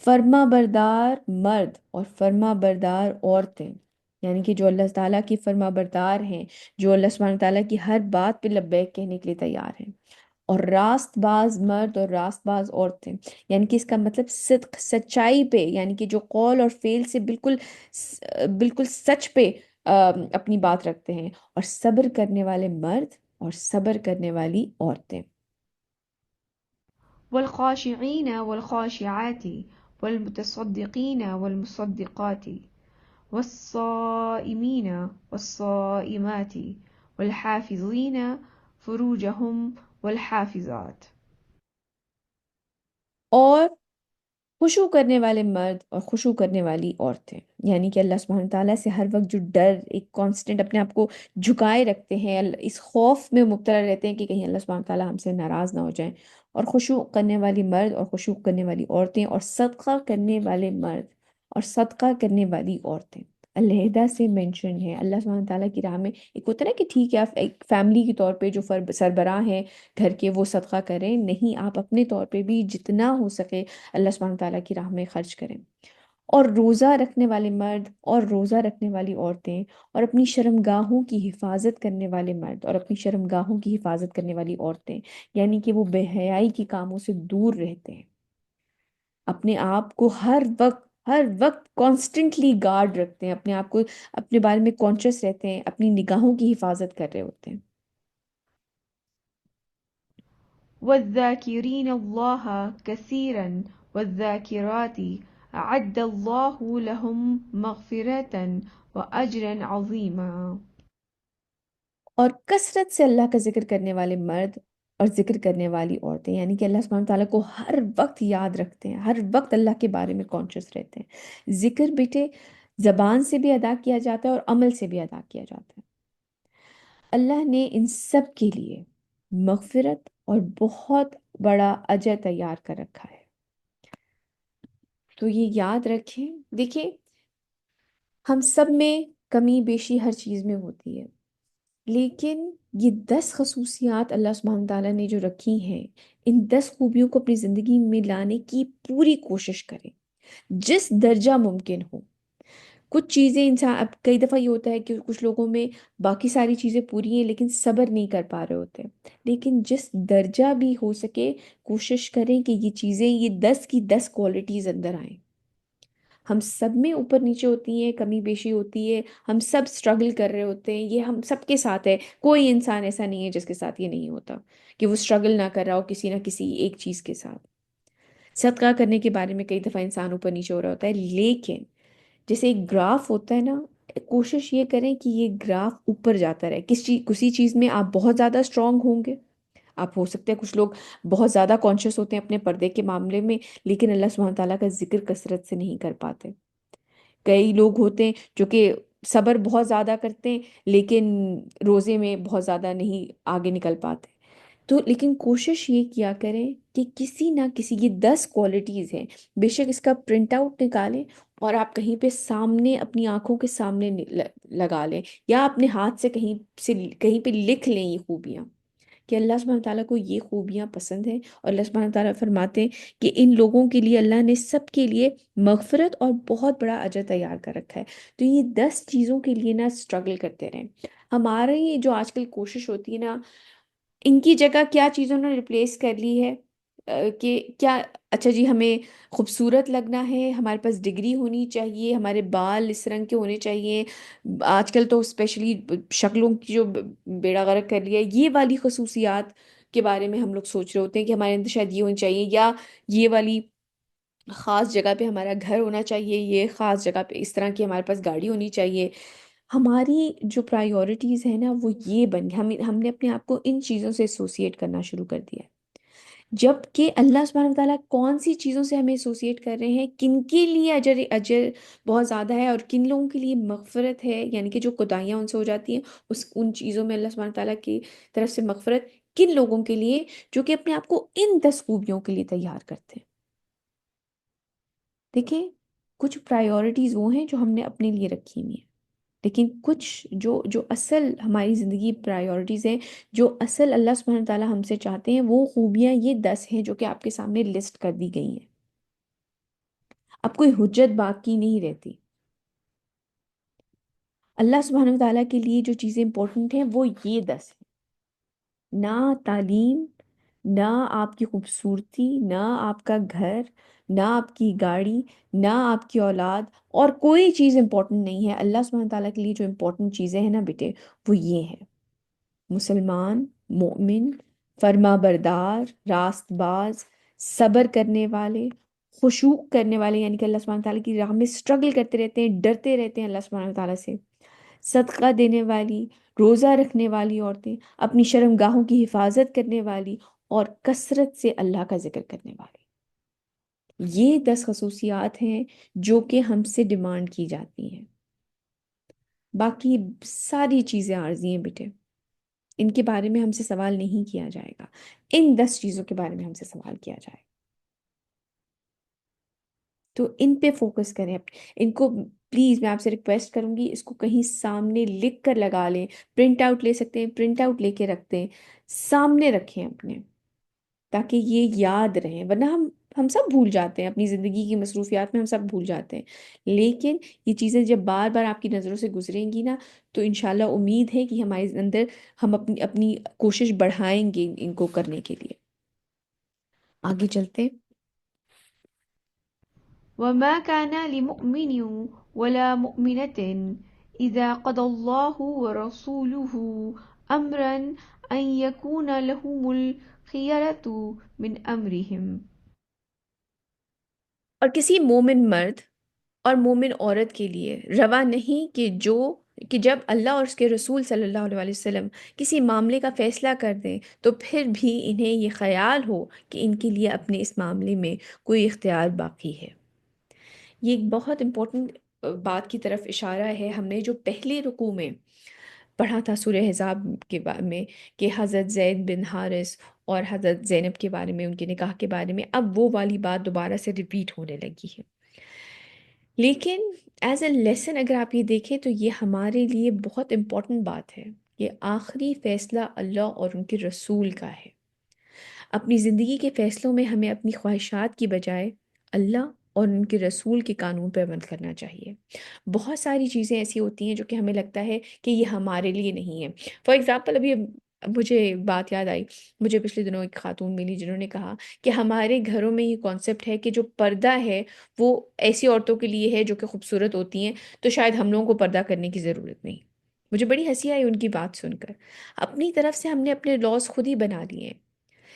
A: فرما بردار مرد اور فرما بردار عورتیں، یعنی کہ جو اللہ تعالیٰ کی فرما بردار ہیں، جو اللہ سبحانہ تعالیٰ کی ہر بات پہ لبیک کہنے کے لیے تیار ہیں، اور راست باز مرد اور راست باز عورتیں، یعنی کہ اس کا مطلب صدق، سچائی پہ، یعنی کہ جو قول اور فعل سے بالکل بالکل سچ پہ اپنی بات رکھتے ہیں، اور صبر کرنے والے مرد اور صبر کرنے والی عورتیں۔
B: والخاشعين والخاشعات والمتصدقين والمصدقات والصائمين والصائمات والحافظين فروجهم والحافظات۔
A: اور خشوع کرنے والے مرد اور خشوع کرنے والی عورتیں، یعنی کہ اللہ سبحانہ تعالیٰ سے ہر وقت جو ڈر، ایک کانسٹنٹ اپنے آپ کو جھکائے رکھتے ہیں، اس خوف میں مبتلا رہتے ہیں کہ کہیں اللہ سبحانہ تعالیٰ ہم سے ناراض نہ ہو جائیں، اور خشوع کرنے والی مرد اور خشوع کرنے والی عورتیں، اور صدقہ کرنے والے مرد اور صدقہ کرنے والی عورتیں علیحدہ سے مینشن ہے اللہ سبحانہ تعالیٰ کی راہ میں۔ ایک ہوتا ہے نا کہ ٹھیک ہے آپ ایک فیملی کے طور پہ جو سربراہ ہیں گھر کے وہ صدقہ کریں، نہیں، آپ اپنے طور پہ بھی جتنا ہو سکے اللہ سبحانہ تعالیٰ کی راہ میں خرچ کریں۔ اور روزہ رکھنے والے مرد اور روزہ رکھنے والی عورتیں، اور اپنی شرمگاہوں کی حفاظت کرنے والے مرد اور اپنی شرمگاہوں کی حفاظت کرنے والی عورتیں، یعنی کہ وہ بے حیائی کی کاموں سے دور رہتے ہیں، اپنے آپ کو ہر وقت کانسٹنٹلی گارڈ رکھتے ہیں، اپنے آپ کو اپنے بارے میں کانشیس رہتے ہیں، اپنی نگاہوں کی حفاظت کر رہے ہوتے ہیں۔
B: والذاكرين الله كثيرا والذاكرات أعد الله لهم مغفرة وأجرا عظيما۔
A: اور کثرت سے اللہ کا ذکر کرنے والے مرد اور ذکر کرنے والی عورتیں، یعنی کہ اللہ سبحانہ تعالیٰ کو ہر وقت یاد رکھتے ہیں، ہر وقت اللہ کے بارے میں کانشیس رہتے ہیں۔ ذکر بیٹے زبان سے بھی ادا کیا جاتا ہے اور عمل سے بھی ادا کیا جاتا ہے۔ اللہ نے ان سب کے لیے مغفرت اور بہت بڑا اجر تیار کر رکھا ہے، تو یہ یاد رکھیں۔ دیکھیں، ہم سب میں کمی بیشی ہر چیز میں ہوتی ہے، لیکن یہ 10 خصوصیات اللہ سبحانہ تعالیٰ نے جو رکھی ہیں، ان 10 خوبیوں کو اپنی زندگی میں لانے کی پوری کوشش کریں جس درجہ ممکن ہو۔ کچھ چیزیں انسان، اب کئی دفعہ یہ ہوتا ہے کہ کچھ لوگوں میں باقی ساری چیزیں پوری ہیں لیکن صبر نہیں کر پا رہے ہوتے، لیکن جس درجہ بھی ہو سکے کوشش کریں کہ یہ چیزیں، یہ 10 کی 10 کوالٹیز اندر آئیں۔ ہم سب میں اوپر نیچے ہوتی ہیں، کمی بیشی ہوتی ہے، ہم سب سٹرگل کر رہے ہوتے ہیں، یہ ہم سب کے ساتھ ہے، کوئی انسان ایسا نہیں ہے جس کے ساتھ یہ نہیں ہوتا کہ وہ سٹرگل نہ کر رہا ہو کسی نہ کسی ایک چیز کے ساتھ۔ صدقہ کرنے کے بارے میں کئی دفعہ انسان اوپر نیچے ہو رہا ہوتا ہے، لیکن جیسے ایک گراف ہوتا ہے نا، کوشش یہ کریں کہ یہ گراف اوپر جاتا رہے، کسی چیز میں آپ بہت زیادہ اسٹرانگ ہوں گے، آپ ہو سکتے ہیں کچھ لوگ بہت زیادہ کانشیس ہوتے ہیں اپنے پردے کے معاملے میں لیکن اللہ سبحانہ تعالیٰ کا ذکر کثرت سے نہیں کر پاتے۔ کئی لوگ ہوتے ہیں جو کہ صبر بہت زیادہ کرتے ہیں لیکن روزے میں بہت زیادہ نہیں آگے نکل پاتے۔ تو لیکن کوشش یہ کیا کریں کہ کسی نہ کسی، یہ 10 کوالٹیز ہیں، بے شک اس کا پرنٹ آؤٹ نکالیں اور آپ کہیں پہ سامنے اپنی آنکھوں کے سامنے لگا لیں، یا اپنے ہاتھ سے کہیں پہ لکھ لیں یہ خوبیاں، کہ اللہ سبحانہ تعالیٰ کو یہ خوبیاں پسند ہیں، اور اللہ سبحانہ تعالیٰ فرماتے ہیں کہ ان لوگوں کے لیے اللہ نے سب کے لیے مغفرت اور بہت بڑا اجر تیار کر رکھا ہے۔ تو یہ 10 چیزوں کے لیے نا اسٹرگل کرتے رہیں۔ ہماری جو آج کل کوشش ہوتی ہے نا، ان کی جگہ کیا چیزوں نے ریپلیس کر لی ہے، کہ کیا، اچھا جی ہمیں خوبصورت لگنا ہے، ہمارے پاس ڈگری ہونی چاہیے، ہمارے بال اس رنگ کے ہونے چاہیے، آج کل تو اسپیشلی شکلوں کی جو بیڑا غرق کر لیا ہے، یہ والی خصوصیات کے بارے میں ہم لوگ سوچ رہے ہوتے ہیں کہ ہمارے اندر شاید یہ ہونی چاہیے، یا یہ والی خاص جگہ پہ ہمارا گھر ہونا چاہیے، یہ خاص جگہ پہ اس طرح کی ہمارے پاس گاڑی ہونی چاہیے۔ ہماری جو پرائیورٹیز ہیں نا وہ یہ بن گئی، ہم نے اپنے آپ کو ان چیزوں سے ایسوسیٹ کرنا شروع کر دیا ہے، جبکہ اللہ سبحانہ وتعالیٰ کون سی چیزوں سے ہمیں ایسوسیٹ کر رہے ہیں، کن کے لیے اجر بہت زیادہ ہے اور کن لوگوں کے لیے مغفرت ہے، یعنی کہ جو کوتاہیاں ان سے ہو جاتی ہیں ان چیزوں میں اللہ سبحانہ تعالیٰ کی طرف سے مغفرت کن لوگوں کے لیے، جو کہ اپنے آپ کو ان 10 خوبیوں کے لیے تیار کرتے ہیں۔ دیکھیں، کچھ پرائیورٹیز وہ ہیں جو ہم نے اپنے لیے رکھی ہوئی ہیں، لیکن کچھ جو اصل ہماری زندگی پرائیورٹیز ہیں، جو اصل اللہ سبحانہ تعالیٰ ہم سے چاہتے ہیں، وہ خوبیاں یہ 10 ہیں جو کہ آپ کے سامنے لسٹ کر دی گئی ہیں۔ اب کوئی حجت باقی نہیں رہتی۔ اللہ سبحانہ تعالیٰ کے لیے جو چیزیں امپورٹنٹ ہیں وہ یہ 10 ہیں، نہ تعلیم، نہ آپ کی خوبصورتی، نہ آپ کا گھر، نہ آپ کی گاڑی، نہ آپ کی اولاد، اور کوئی چیز امپورٹنٹ نہیں ہے۔ اللہ سبحانہ تعالیٰ کے لیے جو امپورٹنٹ چیزیں ہیں نا بیٹے، وہ یہ ہے: مسلمان، مومن، فرما بردار، راست باز، صبر کرنے والے، خشوع کرنے والے، یعنی کہ اللہ سبحانہ تعالیٰ کی راہ میں اسٹرگل کرتے رہتے ہیں، ڈرتے رہتے ہیں اللہ سبحانہ تعالیٰ سے، صدقہ دینے والی، روزہ رکھنے والی عورتیں، اپنی شرم گاہوں کی حفاظت کرنے والی، اور کثرت سے اللہ کا ذکر کرنے والی۔ یہ 10 خصوصیات ہیں جو کہ ہم سے ڈیمانڈ کی جاتی ہیں، باقی ساری چیزیں عارضی ہیں بیٹے، ان کے بارے میں ہم سے سوال نہیں کیا جائے گا، ان 10 چیزوں کے بارے میں ہم سے سوال کیا جائے گا، تو ان پہ فوکس کریں، ان کو پلیز میں آپ سے ریکویسٹ کروں گی اس کو کہیں سامنے لکھ کر لگا لیں، پرنٹ آؤٹ لے سکتے ہیں، پرنٹ آؤٹ لے کے رکھتے ہیں، سامنے رکھیں اپنے، تاکہ یہ یاد رہیں، ورنہ ہم سب بھول جاتے ہیں، اپنی زندگی کی مصروفیات میں ہم سب بھول جاتے ہیں، لیکن یہ چیزیں جب بار بار آپ کی نظروں سے گزریں گی نا، تو انشاءاللہ امید ہے کہ ہمارے اندر ہم اپنی کوشش بڑھائیں گے ان کو کرنے کے لیے۔ آگے چلتے ہیں۔
B: وما كان لمؤمن ولا مؤمنة إذا قضى الله ورسوله أمرا أن يكون لهم الخيرة من أمرهم۔
A: اور کسی مومن مرد اور مومن عورت کے لیے روا نہیں کہ جب اللہ اور اس کے رسول صلی اللہ علیہ وسلم کسی معاملے کا فیصلہ کر دیں تو پھر بھی انہیں یہ خیال ہو کہ ان کے لیے اپنے اس معاملے میں کوئی اختیار باقی ہے۔ یہ ایک بہت امپورٹنٹ بات کی طرف اشارہ ہے، ہم نے جو پہلے رکوع میں پڑھا تھا سورہ احزاب کے بارے میں، کہ حضرت زید بن حارث اور حضرت زینب کے بارے میں، ان کے نکاح کے بارے میں، اب وہ والی بات دوبارہ سے ریپیٹ ہونے لگی ہے، لیکن ایز اے لیسن اگر آپ یہ دیکھیں تو یہ ہمارے لیے بہت امپورٹنٹ بات ہے کہ آخری فیصلہ اللہ اور ان کے رسول کا ہے۔ اپنی زندگی کے فیصلوں میں ہمیں اپنی خواہشات کی بجائے اللہ اور ان کے رسول کے قانون پر عمل کرنا چاہیے۔ بہت ساری چیزیں ایسی ہوتی ہیں جو کہ ہمیں لگتا ہے کہ یہ ہمارے لیے نہیں ہے۔ فار ایگزامپل ابھی مجھے بات یاد آئی، مجھے پچھلے دنوں ایک خاتون ملی جنہوں نے کہا کہ ہمارے گھروں میں یہ کانسیپٹ ہے کہ جو پردہ ہے وہ ایسی عورتوں کے لیے ہے جو کہ خوبصورت ہوتی ہیں، تو شاید ہم لوگوں کو پردہ کرنے کی ضرورت نہیں۔ مجھے بڑی ہنسی آئی ان کی بات سن کر۔ اپنی طرف سے ہم نے اپنے لاز خود ہی بنا لیے ہیں۔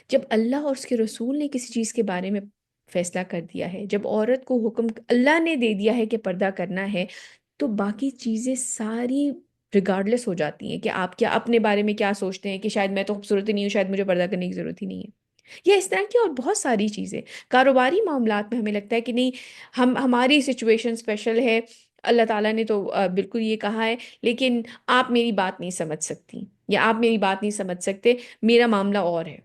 A: جب اللہ اور اس کے رسول نے کسی چیز کے بارے میں فیصلہ کر دیا ہے، جب عورت کو حکم اللہ نے دے دیا ہے کہ پردہ کرنا ہے، تو باقی چیزیں ساری ریگارڈلیس ہو جاتی ہیں کہ آپ کیا اپنے بارے میں کیا سوچتے ہیں، کہ شاید میں تو خوبصورت ہی نہیں ہوں، شاید مجھے پردہ کرنے کی ضرورت ہی نہیں ہے، یا اس طرح کی اور بہت ساری چیزیں۔ کاروباری معاملات میں ہمیں لگتا ہے کہ نہیں، ہماری سچویشن اسپیشل ہے، اللہ تعالیٰ نے تو بالکل یہ کہا ہے، لیکن آپ میری بات نہیں سمجھ سکتی، یا آپ میری بات نہیں سمجھ سکتے، میرا معاملہ اور ہے۔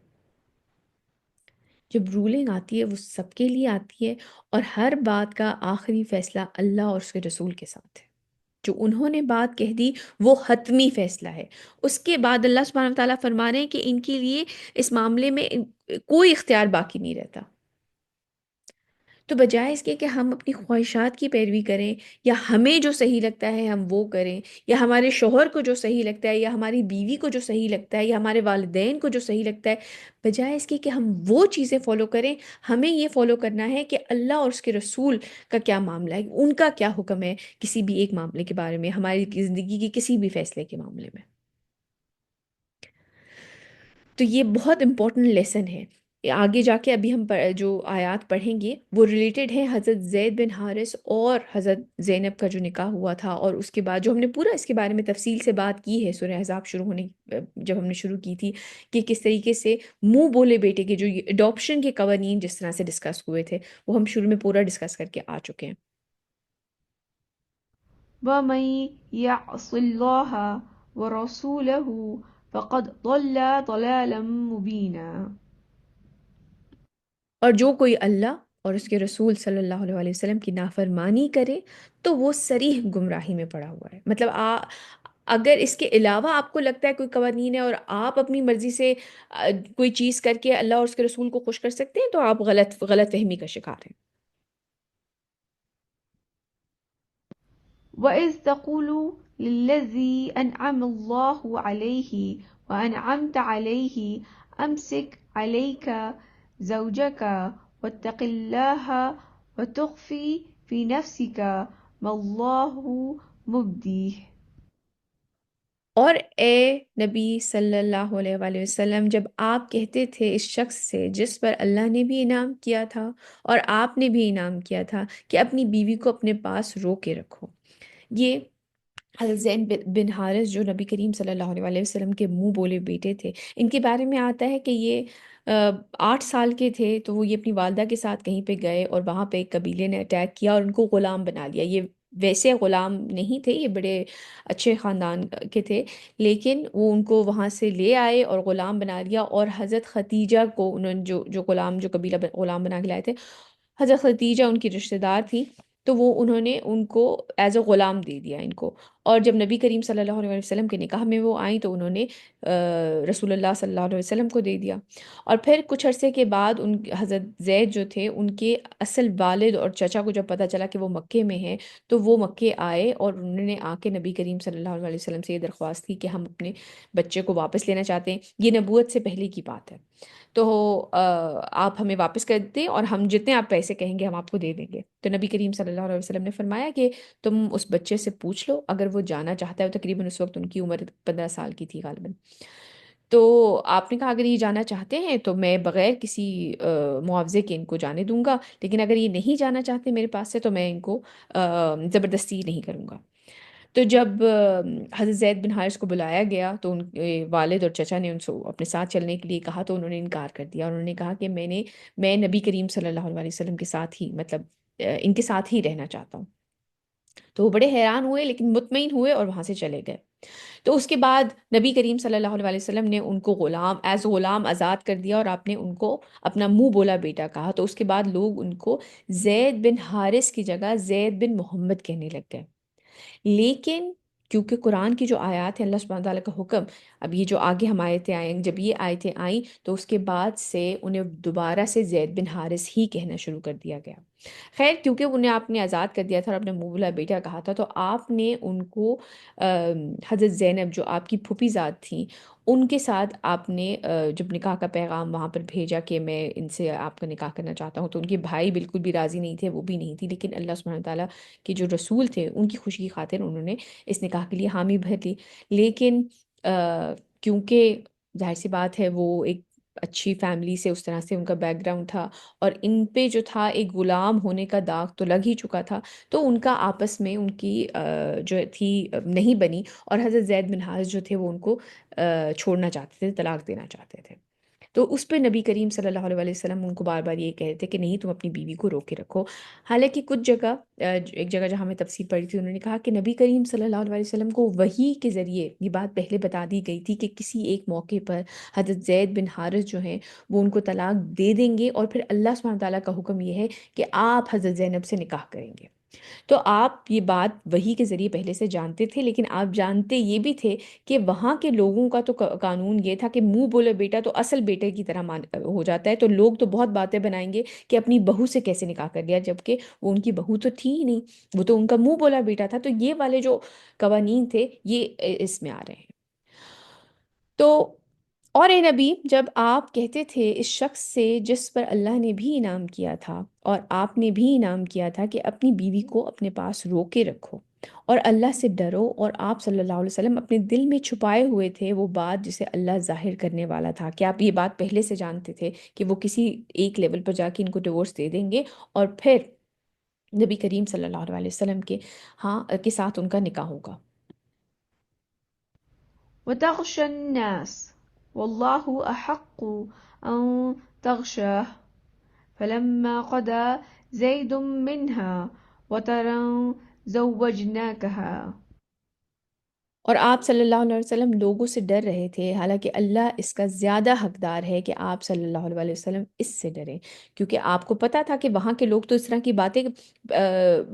A: جب رولنگ آتی ہے وہ سب کے لیے آتی ہے، اور ہر بات کا آخری فیصلہ اللہ اور اس کے رسول کے ساتھ ہے۔ جو انہوں نے بات کہہ دی وہ حتمی فیصلہ ہے، اس کے بعد اللہ سبحانہ وتعالیٰ فرما رہے ہیں کہ ان کے لیے اس معاملے میں کوئی اختیار باقی نہیں رہتا۔ تو بجائے اس کے کہ ہم اپنی خواہشات کی پیروی کریں، یا ہمیں جو صحیح لگتا ہے ہم وہ کریں، یا ہمارے شوہر کو جو صحیح لگتا ہے، یا ہماری بیوی کو جو صحیح لگتا ہے، یا ہمارے والدین کو جو صحیح لگتا ہے، بجائے اس کے کہ ہم وہ چیزیں فالو کریں، ہمیں یہ فالو کرنا ہے کہ اللہ اور اس کے رسول کا کیا معاملہ ہے، ان کا کیا حکم ہے کسی بھی ایک معاملے کے بارے میں، ہماری زندگی کے کسی بھی فیصلے کے معاملے میں۔ تو یہ بہت امپورٹنٹ لیسن ہے۔ آگے جا کے ابھی ہم جو آیات پڑھیں گے وہ ریلیٹڈ ہیں حضرت زید بن حارث اور حضرت زینب کا جو نکاح ہوا تھا، اور اس کے بعد جو ہم نے پورا اس کے بارے میں تفصیل سے بات کی ہے سورہ احزاب شروع ہونے جب ہم نے شروع کی تھی، کہ کس طریقے سے منہ بولے بیٹے کے جو اڈاپشن کے قوانین جس طرح سے ڈسکس ہوئے تھے، وہ ہم شروع میں پورا ڈسکس کر کے آ چکے ہیں۔
B: ومن يعص الله ورسوله فقد ضل ضلالا مبينا۔
A: اور جو کوئی اللہ اور اس کے رسول صلی اللہ علیہ وسلم کی نافرمانی کرے تو وہ صریح گمراہی میں پڑا ہوا ہے۔ مطلب اگر اس کے علاوہ آپ کو لگتا ہے کوئی قوانین ہے اور آپ اپنی مرضی سے کوئی چیز کر کے اللہ اور اس کے رسول کو خوش کر سکتے ہیں، تو آپ غلط فہمی کا شکار ہیں۔
B: وإذ تقول للذي أنعم الله عليه وأنعمت عليه أمسك عليك زوجك واتق الله وتخفي في نفسك ما الله مبديه۔
A: اور اے نبی صلی اللہ علیہ وآلہ وسلم، جب آپ کہتے تھے اس شخص سے جس پر اللہ نے بھی انعام کیا تھا اور آپ نے بھی انعام کیا تھا، کہ اپنی بیوی کو اپنے پاس رو کے رکھو، یہ حضرت زین بن حارث جو نبی کریم صلی اللہ علیہ وسلم کے منہ بولے بیٹے تھے، ان کے بارے میں آتا ہے کہ یہ 8 سال کے تھے تو وہ یہ اپنی والدہ کے ساتھ کہیں پہ گئے اور وہاں پہ ایک قبیلے نے اٹیک کیا اور ان کو غلام بنا لیا۔ یہ ویسے غلام نہیں تھے، یہ بڑے اچھے خاندان کے تھے، لیکن وہ ان کو وہاں سے لے آئے اور غلام بنا لیا، اور حضرت ختیجہ کو انہوں نے جو غلام، جو قبیلہ غلام بنا کے لائے تھے، حضرت ختیجہ ان کی رشتہ دار تھی، تو وہ انہوں نے ان کو ایز اے غلام دے دیا ان کو۔ اور جب نبی کریم صلی اللہ علیہ وسلم کے نکاح میں وہ آئیں تو انہوں نے رسول اللہ صلی اللہ علیہ وسلم کو دے دیا۔ اور پھر کچھ عرصے کے بعد ان حضرت زید جو تھے، ان کے اصل والد اور چچا کو جب پتہ چلا کہ وہ مکے میں ہیں، تو وہ مکے آئے اور انہوں نے آ کے نبی کریم صلی اللہ علیہ وسلم سے یہ درخواست کی کہ ہم اپنے بچے کو واپس لینا چاہتے ہیں۔ یہ نبوت سے پہلے کی بات ہے، تو آپ ہمیں واپس کر دیں اور ہم جتنے آپ پیسے کہیں گے ہم آپ کو دے دیں گے۔ تو نبی کریم صلی اللہ علیہ وسلم نے فرمایا کہ تم اس بچے سے پوچھ لو، اگر وہ جانا چاہتا ہے، تقریباً اس وقت ان کی عمر 15 سال کی تھی غالباً۔ تو آپ نے کہا اگر یہ جانا چاہتے ہیں تو میں بغیر کسی معاوضے کے ان کو جانے دوں گا، لیکن اگر یہ نہیں جانا چاہتے میرے پاس سے تو میں ان کو زبردستی نہیں کروں گا۔ تو جب حضرت زید بن حارث کو بلایا گیا تو ان کے والد اور چچا نے ان سے اپنے ساتھ چلنے کے لیے کہا، تو انہوں نے انکار کر دیا، اور انہوں نے کہا کہ میں نبی کریم صلی اللہ علیہ وسلم کے ساتھ ہی، مطلب ان کے ساتھ ہی رہنا چاہتا ہوں۔ تو وہ بڑے حیران ہوئے لیکن مطمئن ہوئے اور وہاں سے چلے گئے۔ تو اس کے بعد نبی کریم صلی اللہ علیہ وسلم نے ان کو غلام آزاد کر دیا، اور آپ نے ان کو اپنا منہ بولا بیٹا کہا۔ تو اس کے بعد لوگ ان کو زید بن حارث کی جگہ زید بن محمد کہنے لگ گئے۔ لیکن کیونکہ قرآن کی جو آیات ہیں، اللہ سبحانہ تعالیٰ کا حکم، اب یہ جو آگے ہم آیتیں آئیں، جب یہ آیتیں آئیں تو اس کے بعد سے انہیں دوبارہ سے زید بن حارث ہی کہنا شروع کر دیا گیا۔ خیر، کیونکہ انہیں آپ نے آزاد کر دیا تھا اور اپنے منہ بولا بیٹا کہا تھا، تو آپ نے ان کو حضرت زینب جو آپ کی پھوپھی ذات تھیں، ان کے ساتھ آپ نے جب نکاح کا پیغام وہاں پر بھیجا کہ میں ان سے آپ کا نکاح کرنا چاہتا ہوں، تو ان کے بھائی بالکل بھی راضی نہیں تھے، وہ بھی نہیں تھی، لیکن اللہ سبحانہ تعالیٰ کہ جو رسول تھے ان کی خوشی کی خاطر انہوں نے اس نکاح کے لیے حامی بھر لی۔ لیکن کیونکہ ظاہر سی بات ہے وہ ایک اچھی فیملی سے، اس طرح سے ان کا بیک گراؤنڈ تھا، اور ان پہ جو تھا ایک غلام ہونے کا داغ تو لگ ہی چکا تھا، تو ان کا آپس میں ان کی جو تھی نہیں بنی، اور حضرت زید بن حارث جو تھے وہ ان کو چھوڑنا چاہتے تھے، طلاق دینا چاہتے تھے۔ تو اس پہ نبی کریم صلی اللہ علیہ وسلم ان کو بار بار یہ کہتے کہ نہیں، تم اپنی بیوی کو روکے رکھو۔ حالانکہ کچھ جگہ ایک جگہ جہاں میں تفسیر پڑھی تھی، انہوں نے کہا کہ نبی کریم صلی اللہ علیہ وسلم کو وحی کے ذریعے یہ بات پہلے بتا دی گئی تھی کہ کسی ایک موقع پر حضرت زید بن حارث جو ہیں وہ ان کو طلاق دے دیں گے، اور پھر اللہ سبحانہ تعالیٰ کا حکم یہ ہے کہ آپ حضرت زینب سے نکاح کریں گے۔ تو آپ یہ بات وحی کے ذریعے پہلے سے جانتے تھے، لیکن آپ جانتے یہ بھی تھے کہ وہاں کے لوگوں کا تو قانون یہ تھا کہ منہ بولے بیٹا تو اصل بیٹے کی طرح ہو جاتا ہے، تو لوگ تو بہت باتیں بنائیں گے کہ اپنی بہو سے کیسے نکاح کر لیا، جبکہ وہ ان کی بہو تو تھی ہی نہیں، وہ تو ان کا منہ بولا بیٹا تھا۔ تو یہ والے جو قوانین تھے یہ اس میں آ رہے ہیں۔ تو اور اے نبی، جب آپ کہتے تھے اس شخص سے جس پر اللہ نے بھی انعام کیا تھا، اور آپ نے بھی انعام کیا تھا کہ اپنی بیوی کو اپنے پاس روکے رکھو اور اللہ سے ڈرو، اور آپ صلی اللہ علیہ وسلم اپنے دل میں چھپائے ہوئے تھے وہ بات جسے اللہ ظاہر کرنے والا تھا، کہ آپ یہ بات پہلے سے جانتے تھے کہ وہ کسی ایک لیول پر جا کے ان کو ڈیورس دے دیں گے، اور پھر نبی کریم صلی اللہ علیہ وسلم کے ساتھ ان کا نکاح ہوگا۔
B: وتغشى الناس والله أحق أن تغشاه فلما قضى زيد منها وطرا زوجناكها۔
A: اور آپ صلی اللہ علیہ وسلم لوگوں سے ڈر رہے تھے، حالانکہ اللہ اس کا زیادہ حقدار ہے کہ آپ صلی اللہ علیہ وسلم اس سے ڈریں، کیونکہ آپ کو پتہ تھا کہ وہاں کے لوگ تو اس طرح کی باتیں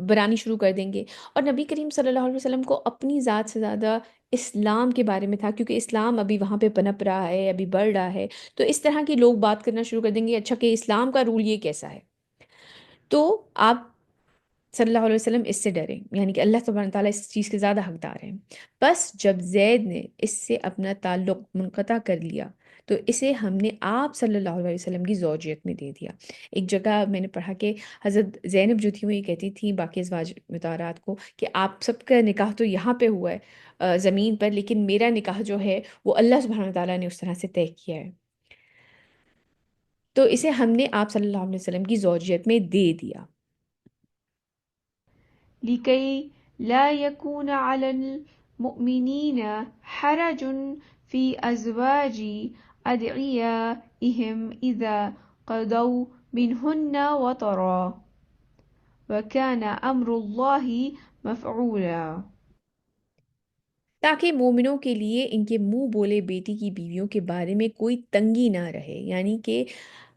A: بنانی شروع کر دیں گے، اور نبی کریم صلی اللہ علیہ وسلم کو اپنی ذات سے زیادہ اسلام کے بارے میں تھا، کیونکہ اسلام ابھی وہاں پہ پنپ رہا ہے، ابھی بڑھ رہا ہے، تو اس طرح کے لوگ بات کرنا شروع کر دیں گے، اچھا کہ اسلام کا رول یہ کیسا ہے۔ تو آپ صلی اللہ علیہ وسلم اس سے ڈریں، یعنی کہ اللہ سبحانہ تعالیٰ اس چیز کے زیادہ حقدار ہیں۔ بس جب زید نے اس سے اپنا تعلق منقطع کر لیا تو اسے ہم نے آپ صلی اللہ علیہ وسلم کی زوجیت میں دے دیا۔ ایک جگہ میں نے پڑھا کہ حضرت زینب جو تھی وہ یہ کہتی تھی باقی ازواج مطہرات کو کہ آپ سب کا نکاح تو یہاں پہ ہوا ہے زمین پر، لیکن میرا نکاح جو ہے وہ اللہ سبحانہ تعالیٰ نے اس طرح سے طے کیا ہے، تو اسے ہم نے آپ صلی اللہ علیہ وسلم کی زوجیت میں دے دیا۔
B: لكي لا يكون على المؤمنين حرج في أزواج أدعيائهم إذا قضوا منهن وطرا وكان أمر الله مفعولا.
A: تاکہ مومنوں کے لیے ان کے منہ بولے بیٹی کی بیویوں کے بارے میں کوئی تنگی نہ رہے، یعنی کہ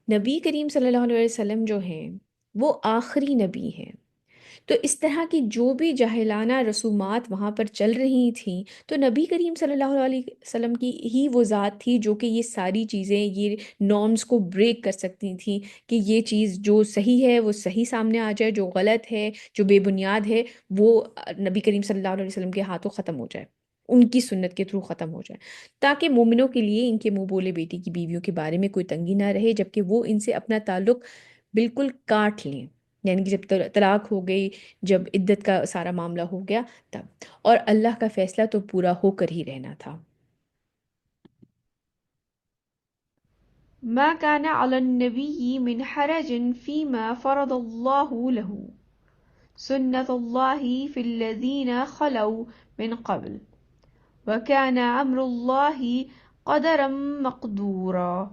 A: نبی کریم صلی اللہ علیہ وسلم جو ہیں وہ آخری نبی ہیں، تو اس طرح کی جو بھی جاہلانہ رسومات وہاں پر چل رہی تھیں، تو نبی کریم صلی اللہ علیہ وسلم کی ہی وہ ذات تھی جو کہ یہ ساری چیزیں، یہ نارمز کو بریک کر سکتی تھیں، کہ یہ چیز جو صحیح ہے وہ صحیح سامنے آ جائے، جو غلط ہے، جو بے بنیاد ہے، وہ نبی کریم صلی اللہ علیہ وسلم کے ہاتھوں ختم ہو جائے، ان کی سنت کے تھرو ختم ہو جائے، تاکہ مومنوں کے لیے ان کے منہ بولے بیٹی کی بیویوں کے بارے میں کوئی تنگی نہ رہے، جبکہ وہ ان سے اپنا تعلق بالکل کاٹ لیں، یعنی کہ جب طلاق ہو گئی، جب عدت کا سارا معاملہ ہو گیا تب، اور اللہ کا فیصلہ تو پورا ہو کر ہی رہنا تھا۔
B: ما كان على النبي من حرج فيما فرض الله له سنة الله في الذين خلوا من قبل وكان أمر الله قدرا مقدورا۔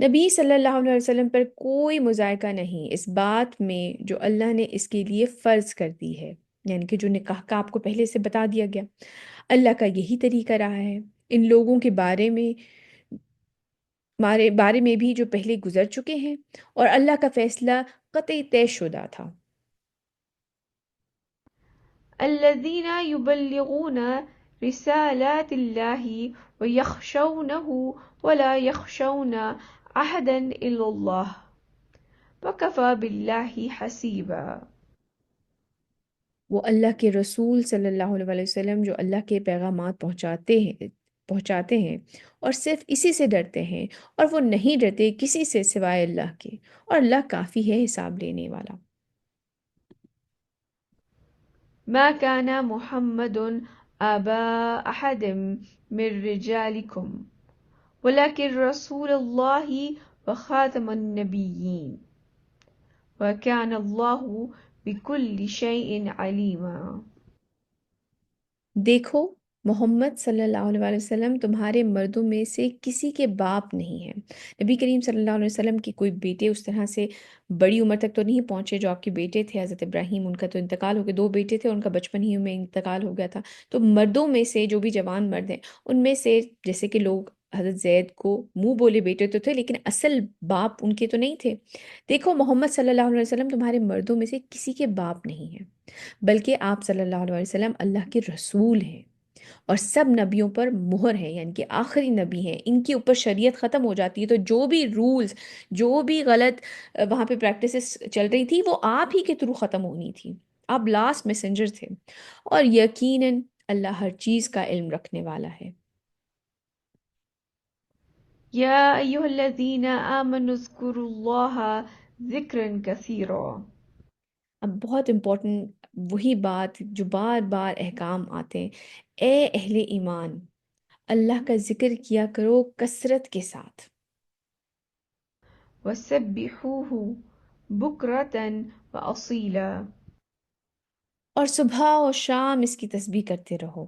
A: نبی صلی اللہ علیہ وسلم پر کوئی مذائقہ نہیں اس بات میں جو اللہ نے اس کے لیے فرض کر دی ہے، یعنی کہ جو نکاح کا آپ کو پہلے سے بتا دیا گیا، اللہ کا یہی طریقہ رہا ہے ان لوگوں کے بارے میں بھی جو پہلے گزر چکے ہیں، اور اللہ کا فیصلہ قطعی طے شدہ تھا۔
B: الذين يبلغون رسالات الله ويخشونه ولا يخشون أحدا إلا الله وكفى بالله حسيبا۔
A: وہ اللہ کے رسول صلی اللہ علیہ وسلم جو اللہ کے پیغامات پہنچاتے ہیں اور صرف اسی سے ڈرتے ہیں، اور وہ نہیں ڈرتے کسی سے سوائے اللہ کے، اور اللہ کافی ہے حساب لینے والا۔
B: ما كان محمد أبا أحد من رجالكم ولكن رسول الله وخاتم النبيين وكان الله بكل شيء عليما۔
A: دیکھو، محمد صلی اللہ علیہ وآلہ وسلم تمہارے مردوں میں سے کسی کے باپ نہیں ہیں۔ نبی کریم صلی اللہ علیہ وسلم کی کوئی بیٹے اس طرح سے بڑی عمر تک تو نہیں پہنچے جو آپ کے بیٹے تھے حضرت ابراہیم، ان کا تو انتقال ہو گیا، 2 بیٹے تھے، ان کا بچپن ہی میں انتقال ہو گیا تھا۔ تو مردوں میں سے جو بھی جوان مرد ہیں ان میں سے جیسے کہ لوگ حضرت زید کو منہ بولے بیٹے تو تھے لیکن اصل باپ ان کے تو نہیں تھے۔ دیکھو، محمد صلی اللہ علیہ وسلم تمہارے مردوں میں سے کسی کے باپ نہیں ہیں، بلکہ آپ صلی اللہ علیہ وسلم اللہ کے رسول ہیں، اور سب نبیوں پر مہر ہے، یعنی کہ آخری نبی ہیں، ان کے اوپر شریعت ختم ہو جاتی ہے، تو جو بھی رولز، جو بھی غلط وہاں پہ پریکٹسز چل رہی تھی وہ آپ ہی کے تھرو ختم ہونی تھی، آپ لاسٹ میسنجر تھے، اور یقیناً اللہ ہر چیز کا علم رکھنے والا ہے۔
B: يا أيها الذين آمنوا اذكروا الله ذكرا كثيرا۔
A: اب بہت امپورٹنٹ وہی بات جو بار بار احکام آتے ہیں، اے اہل ایمان، اللہ کا ذکر کیا کرو کثرت کے ساتھ،
B: وسبحوه بكرة وأصيلا۔
A: اور صبح اور شام اس کی تسبیح کرتے رہو۔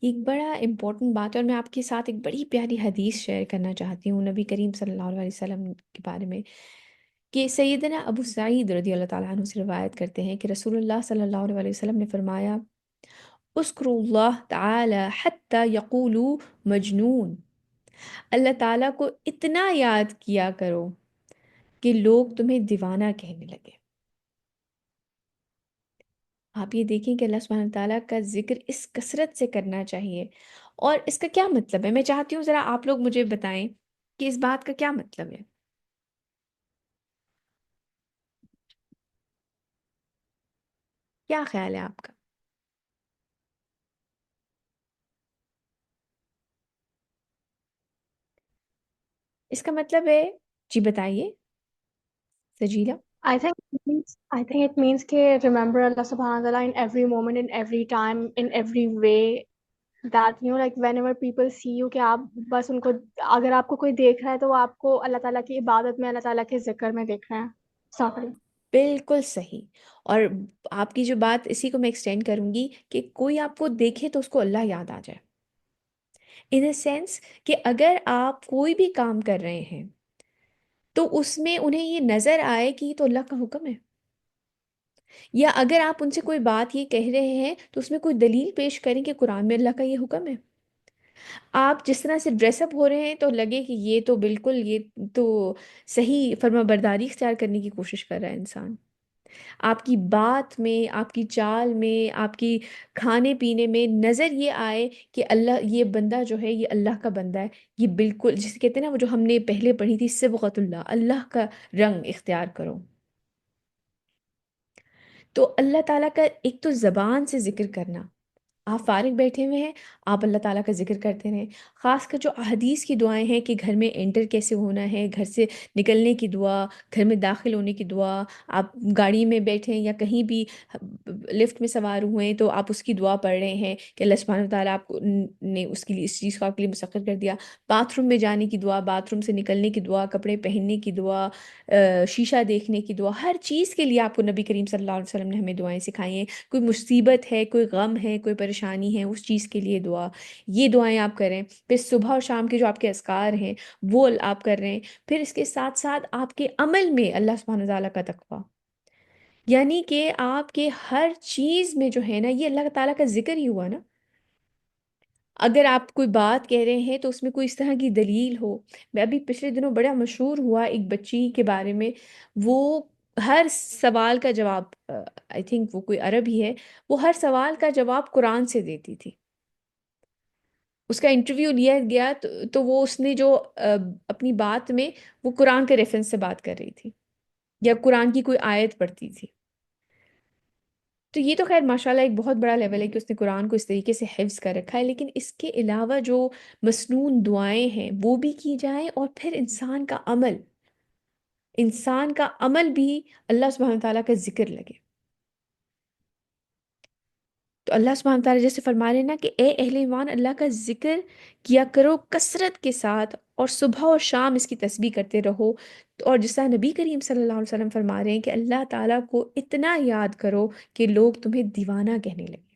A: ایک بڑا امپورٹنٹ بات ہے، اور میں آپ کے ساتھ ایک بڑی پیاری حدیث شیئر کرنا چاہتی ہوں نبی کریم صلی اللہ علیہ وسلم کے بارے میں، کہ سیدنا ابو سعید رضی اللہ تعالیٰ عنہ سے روایت کرتے ہیں کہ رسول اللہ صلی اللہ علیہ وسلم نے فرمایا، اذکروا اللہ تعالی حتی یقولوا مجنون، اللہ تعالیٰ کو اتنا یاد کیا کرو کہ لوگ تمہیں دیوانہ کہنے لگے۔ آپ یہ دیکھیں کہ اللہ سبحانہ تعالیٰ کا ذکر اس کثرت سے کرنا چاہیے، اور اس کا کیا مطلب ہے؟ میں چاہتی ہوں ذرا آپ لوگ مجھے بتائیں کہ اس بات کا کیا مطلب ہے، کیا خیال ہے آپ کا؟ اس کا مطلب ہے، جی بتائیے سجیلا۔
C: I think it means کہ remember Allah subhanahu wa ta'ala in every moment, in every time, in every way, that like whenever people see you کہ آپ بس ان کو، اگر آپ کو کوئی دیکھ رہا ہے تو وہ آپ کو اللہ تعالیٰ کی عبادت میں، اللہ تعالیٰ کے ذکر میں دیکھ رہے ہیں۔ Sorry.
A: بالکل صحیح. اور آپ کی جو بات اسی کو میں ایکسٹینڈ کروں گی کہ کوئی آپ کو دیکھے تو اس کو اللہ یاد آ جائے. ان اے سینس کہ اگر آپ کوئی بھی کام کر رہے ہیں تو اس میں انہیں یہ نظر آئے کہ یہ تو اللہ کا حکم ہے. یا اگر آپ ان سے کوئی بات یہ کہہ رہے ہیں تو اس میں کوئی دلیل پیش کریں کہ قرآن میں اللہ کا یہ حکم ہے. آپ جس طرح سے ڈریس اپ ہو رہے ہیں تو لگے کہ یہ تو بالکل یہ تو صحیح فرما برداری اختیار کرنے کی کوشش کر رہا ہے انسان. آپ کی بات میں، آپ کی چال میں، آپ کی کھانے پینے میں نظر یہ آئے کہ اللہ، یہ بندہ جو ہے یہ اللہ کا بندہ ہے. یہ بالکل جسے کہتے ہیں نا، وہ جو ہم نے پہلے پڑھی تھی، صبغۃ اللہ، اللہ کا رنگ اختیار کرو. تو اللہ تعالیٰ کا ایک تو زبان سے ذکر کرنا، آپ فارغ بیٹھے ہوئے ہیں، آپ اللہ تعالیٰ کا ذکر کرتے رہیں. خاص کر جو احادیث کی دعائیں ہیں کہ گھر میں انٹر کیسے ہونا ہے، گھر سے نکلنے کی دعا، گھر میں داخل ہونے کی دعا، آپ گاڑی میں بیٹھیں یا کہیں بھی لفٹ میں سوار ہوئے ہیں تو آپ اس کی دعا پڑھ رہے ہیں کہ اللہ سبحانہ وتعالیٰ آپ کو نے اس کے لیے، اس چیز کو آپ کے لیے مسخر کر دیا. باتھ روم میں جانے کی دعا، باتھ روم سے نکلنے کی دعا، کپڑے پہننے کی دعا، شیشہ دیکھنے کی دعا، ہر چیز کے لیے آپ کو نبی کریم صلی اللہ علیہ وسلم نے ہمیں دعائیں سکھائی ہیں. کوئی مصیبت ہے، کوئی غم ہے، کوئی پریشانی ہے، اس چیز کے لیے دعا، یہ دعائیں آپ کریں. پھر صبح اور شام کے جو آپ کے اذکار ہیں وہ آپ کر رہے ہیں. پھر اس کے ساتھ ساتھ آپ کے عمل میں اللہ سبحانہ تعالیٰ کا تقویٰ، یعنی کہ آپ کے ہر چیز میں جو ہے نا، یہ اللہ تعالیٰ کا ذکر ہی ہوا نا. اگر آپ کوئی بات کہہ رہے ہیں تو اس میں کوئی اس طرح کی دلیل ہو. میں ابھی پچھلے دنوں بڑا مشہور ہوا ایک بچی کے بارے میں، وہ ہر سوال کا جواب، آئی تھنک وہ کوئی عرب ہی ہے، وہ ہر سوال کا جواب قرآن سے دیتی تھی. اس کا انٹرویو لیا گیا تو وہ اس نے جو اپنی بات میں وہ قرآن کے ریفرنس سے بات کر رہی تھی یا قرآن کی کوئی آیت پڑھتی تھی. تو یہ تو خیر ماشاءاللہ ایک بہت بڑا لیول ہے کہ اس نے قرآن کو اس طریقے سے حفظ کر رکھا ہے. لیکن اس کے علاوہ جو مسنون دعائیں ہیں وہ بھی کی جائیں، اور پھر انسان کا عمل بھی اللہ سبحانہ تعالیٰ کا ذکر لگے. تو اللہ سبحانہ تعالیٰ جیسے فرما رہے ہیں نا کہ اے اہل ایمان، اللہ کا ذکر کیا کرو کثرت کے ساتھ، اور صبح اور شام اس کی تسبیح کرتے رہو. اور جس طرح نبی کریم صلی اللہ علیہ وسلم فرما رہے ہیں کہ اللہ تعالیٰ کو اتنا یاد کرو کہ لوگ تمہیں دیوانہ کہنے لگے.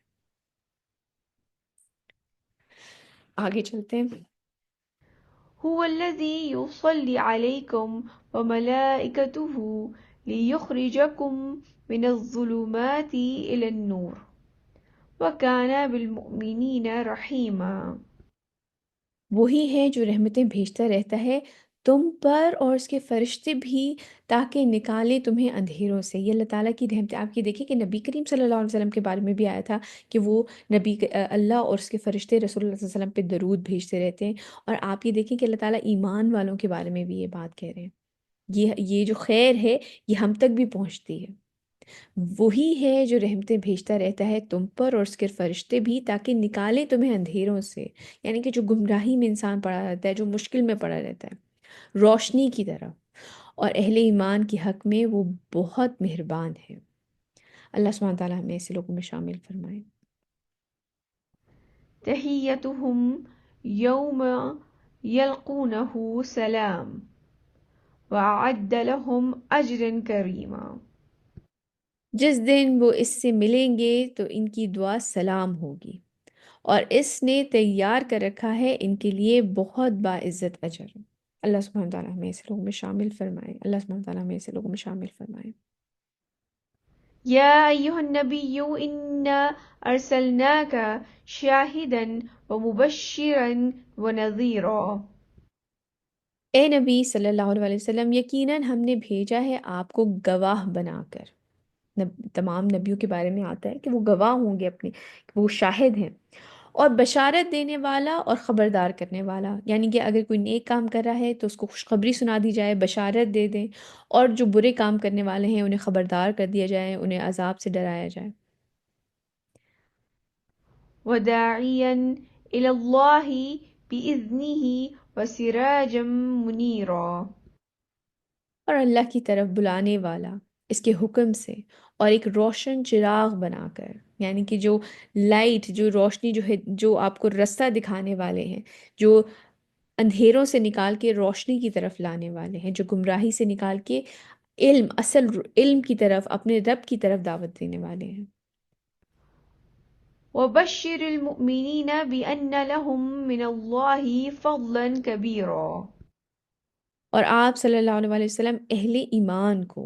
A: آگے چلتے ہیں.
B: هو الذي يصلي عليكم وملائكته ليخرجكم من الظلمات إلى النور وكان بالمؤمنين رحيما.
A: وہی ہے جو رحمتیں بھیجتا رہتا ہے تم پر اور اس کے فرشتے بھی، تاکہ نکالے تمہیں اندھیروں سے. یہ اللہ تعالیٰ کی رحمت. آپ یہ دیکھیں کہ نبی کریم صلی اللہ علیہ وسلم کے بارے میں بھی آیا تھا کہ وہ اللہ اور اس کے فرشتے رسول اللہ صلی اللہ علیہ وسلم پہ درود بھیجتے رہتے ہیں. اور آپ یہ دیکھیں کہ اللہ تعالیٰ ایمان والوں کے بارے میں بھی یہ بات کہہ رہے ہیں. یہ جو خیر ہے یہ ہم تک بھی پہنچتی ہے. وہی ہے جو رحمتیں بھیجتا رہتا ہے تم پر اور اس کے فرشتے بھی، تاکہ نکالے تمہیں اندھیروں سے، یعنی کہ جو گمراہی میں انسان پڑا رہتا ہے، جو مشکل میں پڑا رہتا ہے، روشنی کی طرف. اور اہل ایمان کے حق میں وہ بہت مہربان ہے. اللہ سبحانہ تعالیٰ ہمیں ایسے لوگوں میں شامل فرمائے.
B: تحيتهم يوم يلقونه سلام وأعد لهم أجرا كريما.
A: جس دن وہ اس سے ملیں گے تو ان کی دعا سلام ہوگی، اور اس نے تیار کر رکھا ہے ان کے لیے بہت باعزت اجر. اللہ سبحانہ تعالیٰ ہمیں ایسے لوگوں میں شامل فرمائے. اللہ سبحانہ تعالیٰ ہمیں ایسے لوگوں میں شامل فرمائے.
B: يا أيها النبي إنا أرسلناك شاهدا ومبشرا ونذيرا.
A: اے نبی صلی اللہ علیہ وسلم، یقیناً ہم نے بھیجا ہے آپ کو گواہ بنا کر. تمام نبیوں کے بارے میں آتا ہے کہ وہ گواہ ہوں گے اپنے، کہ وہ شاہد ہیں، اور بشارت دینے والا اور خبردار کرنے والا. یعنی کہ اگر کوئی نیک کام کر رہا ہے تو اس کو خوشخبری سنا دی جائے، بشارت دے دیں، اور جو برے کام کرنے والے ہیں انہیں خبردار کر دیا جائے، انہیں عذاب سے ڈرایا جائے.
B: وداعيا إلى الله بإذنه وسراجا منيرا.
A: اور اللہ کی طرف بلانے والا اس کے حکم سے، اور ایک روشن چراغ بنا کر، یعنی کہ جو لائٹ، جو روشنی جو ہے، جو آپ کو رستہ دکھانے والے ہیں، جو اندھیروں سے نکال کے روشنی کی طرف لانے والے ہیں، جو گمراہی سے نکال کے علم، اصل علم کی طرف، اپنے رب کی طرف دعوت دینے والے ہیں۔
B: وبشر المؤمنين بأن لهم من الله فضلا كبيرا۔
A: اور آپ صلی اللہ علیہ وسلم اہل ایمان کو